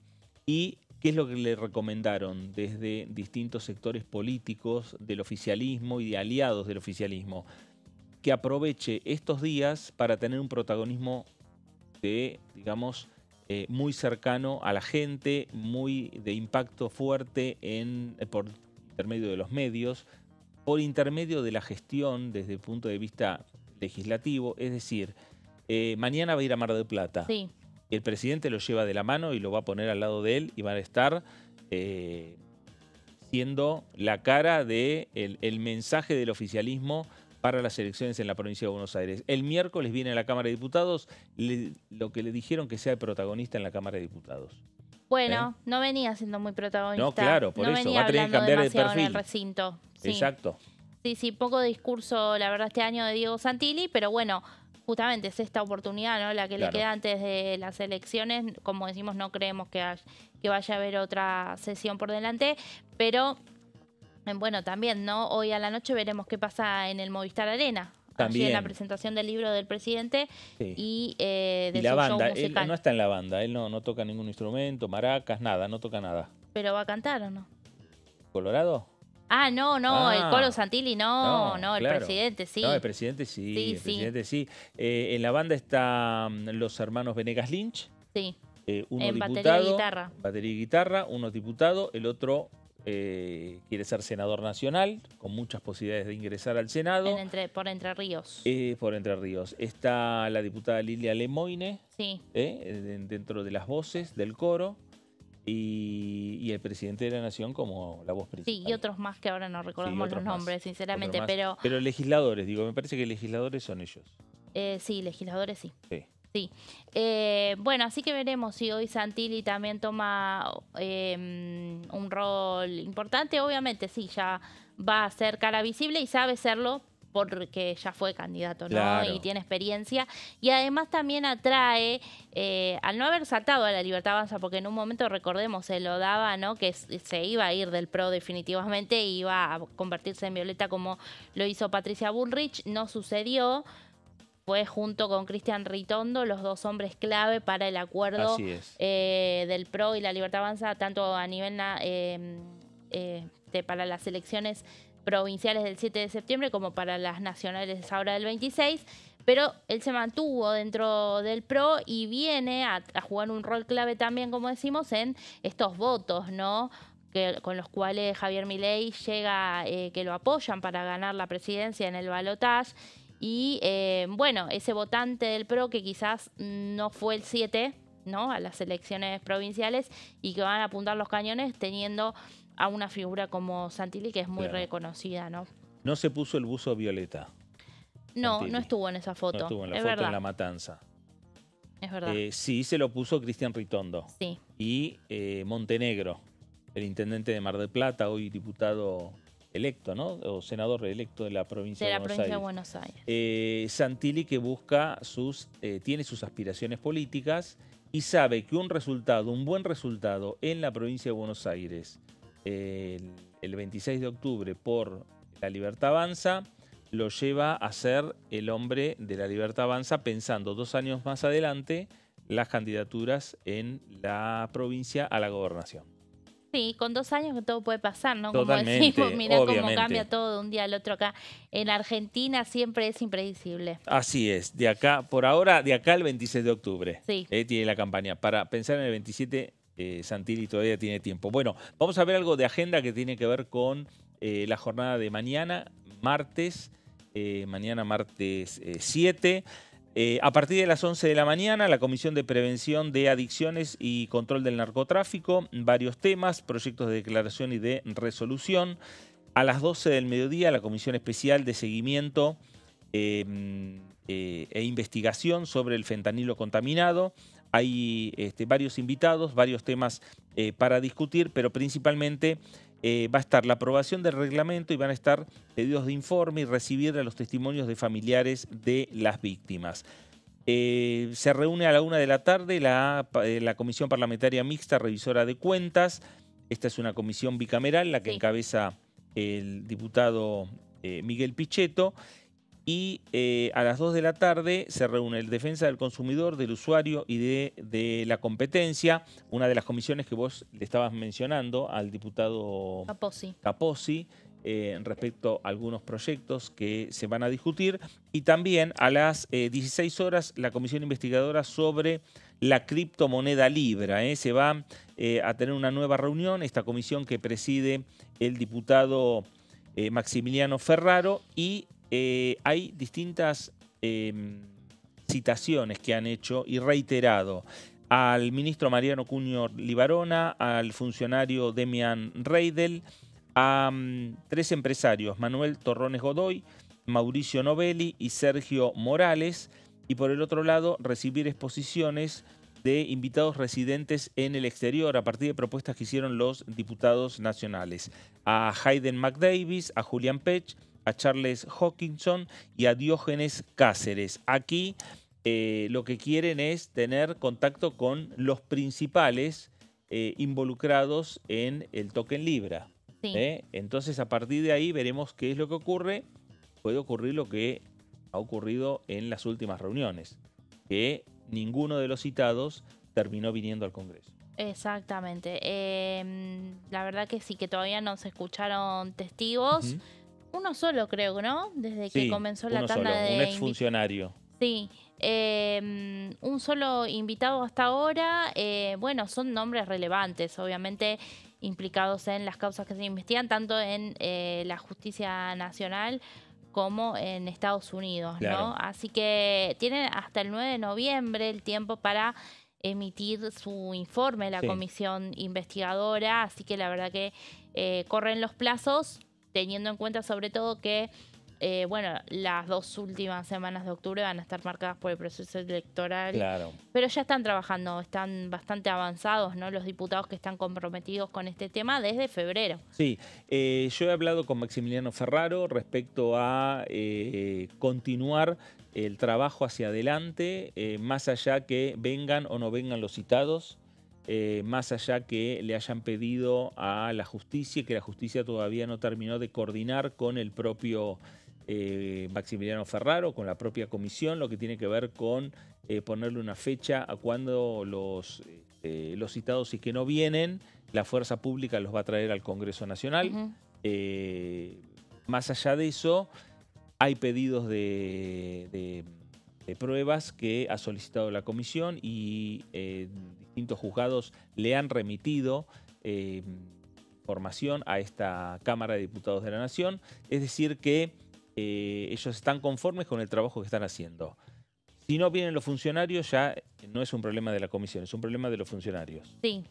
A: ¿Y qué es lo que le recomendaron desde distintos sectores políticos del oficialismo y de aliados del oficialismo? Que aproveche estos días para tener un protagonismo digamos, muy cercano a la gente, muy de impacto fuerte por intermedio de los medios, por intermedio de la gestión desde el punto de vista legislativo. Es decir, mañana va a ir a Mar del Plata. El presidente lo lleva de la mano y lo va a poner al lado de él y van a estar siendo la cara del mensaje del oficialismo para las elecciones en la provincia de Buenos Aires. El miércoles viene a la Cámara de Diputados, lo que le dijeron que sea el protagonista en la Cámara de Diputados.
B: Bueno, no venía siendo muy protagonista.
A: No, claro, por eso
B: venía
A: va a tener que cambiar de perfil.
B: En el recinto.
A: Exacto.
B: Sí, poco discurso, la verdad, este año de Diego Santilli, pero bueno, justamente es esta oportunidad, ¿no? La que le queda antes de las elecciones. Como decimos, no creemos que vaya a haber otra sesión por delante, pero bueno, también, ¿no? Hoy a la noche veremos qué pasa en el Movistar Arena. También en la presentación del libro del presidente y de
A: la
B: su
A: banda.
B: show musical.
A: Él no está en la banda, él no toca ningún instrumento, maracas, nada, no toca nada.
B: ¿Pero va a cantar o no?
A: ¿Colorado?
B: Ah, no, el Colo Santilli no, el
A: claro.
B: presidente sí.
A: No, el presidente sí, el presidente sí. En la banda están los hermanos Venegas Lynch.
B: Sí.
A: Uno
B: en
A: diputado,
B: batería
A: y guitarra, uno diputado, el otro quiere ser senador nacional, con muchas posibilidades de ingresar al Senado.
B: Por Entre Ríos.
A: Por Entre Ríos. Está la diputada Lilia Lemoine,
B: sí.
A: Dentro de las voces del coro, y el presidente de la Nación como la voz principal.
B: Sí, y otros más que ahora no recordamos los nombres, sinceramente, pero...
A: Pero legisladores, digo, me parece que legisladores son ellos.
B: Sí, legisladores sí.
A: Sí.
B: Bueno, así que veremos si hoy Santilli también toma un rol importante. Obviamente sí, ya va a ser cara visible y sabe serlo porque ya fue candidato, ¿no?
A: Claro.
B: Y tiene experiencia. Y además también atrae, al no haber saltado a la Libertad Avanza, porque en un momento, recordemos, se lo daba, ¿no? Que se iba a ir del PRO definitivamente e iba a convertirse en Violeta como lo hizo Patricia Bullrich. No sucedió. Fue junto con Cristian Ritondo los dos hombres clave para el acuerdo del PRO y la Libertad Avanza, tanto a nivel para las elecciones provinciales del 7 de septiembre como para las nacionales ahora del 26, pero él se mantuvo dentro del PRO y viene a jugar un rol clave también, como decimos, en estos votos, ¿no? Con los cuales Javier Milei llega, que lo apoyan para ganar la presidencia en el balotaje. Y bueno, ese votante del PRO que quizás no fue el 7, ¿no? A las elecciones provinciales y que van a apuntar los cañones teniendo a una figura como Santilli, que es muy reconocida, ¿no?
A: No se puso el buzo violeta.
B: No,
A: Santilli.
B: no estuvo en esa foto.
A: No estuvo en la
B: es
A: foto
B: verdad.
A: en La Matanza.
B: Es verdad.
A: Sí, se lo puso Cristian Ritondo.
B: Sí.
A: Y Montenegro, el intendente de Mar del Plata, hoy diputado electo, ¿no? O senador electo de la provincia de
B: Buenos Aires.
A: Santilli, que busca tiene sus aspiraciones políticas y sabe que un buen resultado en la provincia de Buenos Aires el 26 de octubre por la Libertad Avanza lo lleva a ser el hombre de la Libertad Avanza, pensando 2 años más adelante las candidaturas en la provincia a la gobernación.
B: Sí, con 2 años que todo puede pasar, ¿no?
A: Totalmente,
B: como decimos, mirá
A: obviamente.
B: cómo cambia todo de un día al otro acá. En Argentina siempre es impredecible.
A: Así es, por ahora, de acá al 26 de octubre.
B: Sí.
A: Tiene la campaña. Para pensar en el 27, Santilli todavía tiene tiempo. Bueno, vamos a ver algo de agenda que tiene que ver con la jornada de mañana, martes 7. A partir de las 11 de la mañana, la Comisión de Prevención de Adicciones y Control del Narcotráfico, varios temas, proyectos de declaración y de resolución. A las 12 del mediodía, la Comisión Especial de Seguimiento e Investigación sobre el fentanilo contaminado. Hay varios invitados, varios temas para discutir, pero principalmente va a estar la aprobación del reglamento y van a estar pedidos de informe y recibir a los testimonios de familiares de las víctimas. Se reúne a la 1 de la tarde la Comisión Parlamentaria Mixta Revisora de Cuentas. Esta es una comisión bicameral, la que encabeza el diputado Miguel Pichetto. Y a las 2 de la tarde se reúne el Defensa del Consumidor, del Usuario y de la Competencia, una de las comisiones que vos le estabas mencionando al diputado Capozzi respecto a algunos proyectos que se van a discutir. Y también a las 16 horas la Comisión Investigadora sobre la criptomoneda Libra. Se va a tener una nueva reunión, esta comisión que preside el diputado Maximiliano Ferraro, y hay distintas citaciones que han hecho y reiterado al ministro Mariano Cuño Libarona, al funcionario Demian Reidel, a 3 empresarios, Manuel Torrones Godoy, Mauricio Novelli y Sergio Morales, y por el otro lado recibir exposiciones de invitados residentes en el exterior a partir de propuestas que hicieron los diputados nacionales, a Hayden McDavis, a Julián Pech, a Charles Hawkinson y a Diógenes Cáceres. Aquí lo que quieren es tener contacto con los principales involucrados en el token Libra.
B: Sí.
A: Entonces, a partir de ahí veremos qué es lo que ocurre. Puede ocurrir lo que ha ocurrido en las últimas reuniones, que ninguno de los citados terminó viniendo al Congreso.
B: Exactamente. La verdad que sí, que todavía no se escucharon testigos. Uno solo creo, ¿no? Desde que comenzó la tanda de...
A: un exfuncionario.
B: Sí, un solo invitado hasta ahora. Bueno, son nombres relevantes, obviamente implicados en las causas que se investigan, tanto en la justicia nacional como en Estados Unidos, ¿no? Así que tienen hasta el 9 de noviembre el tiempo para emitir su informe la comisión investigadora, así que la verdad que corren los plazos, teniendo en cuenta sobre todo que bueno, las 2 últimas semanas de octubre van a estar marcadas por el proceso electoral.
A: Claro.
B: Pero ya están trabajando, están bastante avanzados, ¿no? Los diputados que están comprometidos con este tema desde febrero.
A: Sí, yo he hablado con Maximiliano Ferraro respecto a continuar el trabajo hacia adelante, más allá que vengan o no vengan los citados, más allá que le hayan pedido a la justicia, que la justicia todavía no terminó de coordinar con el propio Maximiliano Ferraro, con la propia comisión, lo que tiene que ver con ponerle una fecha a cuando los citados, si que no vienen, la fuerza pública los va a traer al Congreso Nacional. Más allá de eso, hay pedidos de pruebas que ha solicitado la comisión y distintos juzgados le han remitido información a esta Cámara de Diputados de la Nación. Es decir que ellos están conformes con el trabajo que están haciendo. Si no vienen los funcionarios, ya no es un problema de la comisión, es un problema de los funcionarios.
B: Sí.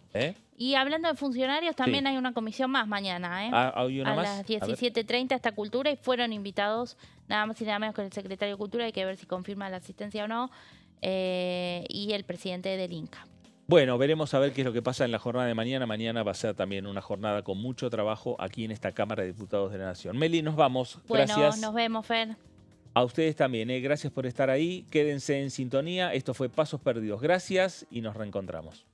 B: Y hablando de funcionarios, también hay una comisión más mañana.
A: ¿Hay una más?
B: A las 17:30 está Cultura y fueron invitados nada más y nada menos que el secretario de Cultura, hay que ver si confirma la asistencia o no, y el presidente del Inca.
A: Bueno, veremos a ver qué es lo que pasa en la jornada de mañana. Mañana va a ser también una jornada con mucho trabajo aquí en esta Cámara de Diputados de la Nación. Meli, nos vamos.
B: Bueno,
A: gracias.
B: Nos vemos, Fer.
A: A ustedes también, gracias por estar ahí. Quédense en sintonía. Esto fue Pasos Perdidos. Gracias y nos reencontramos.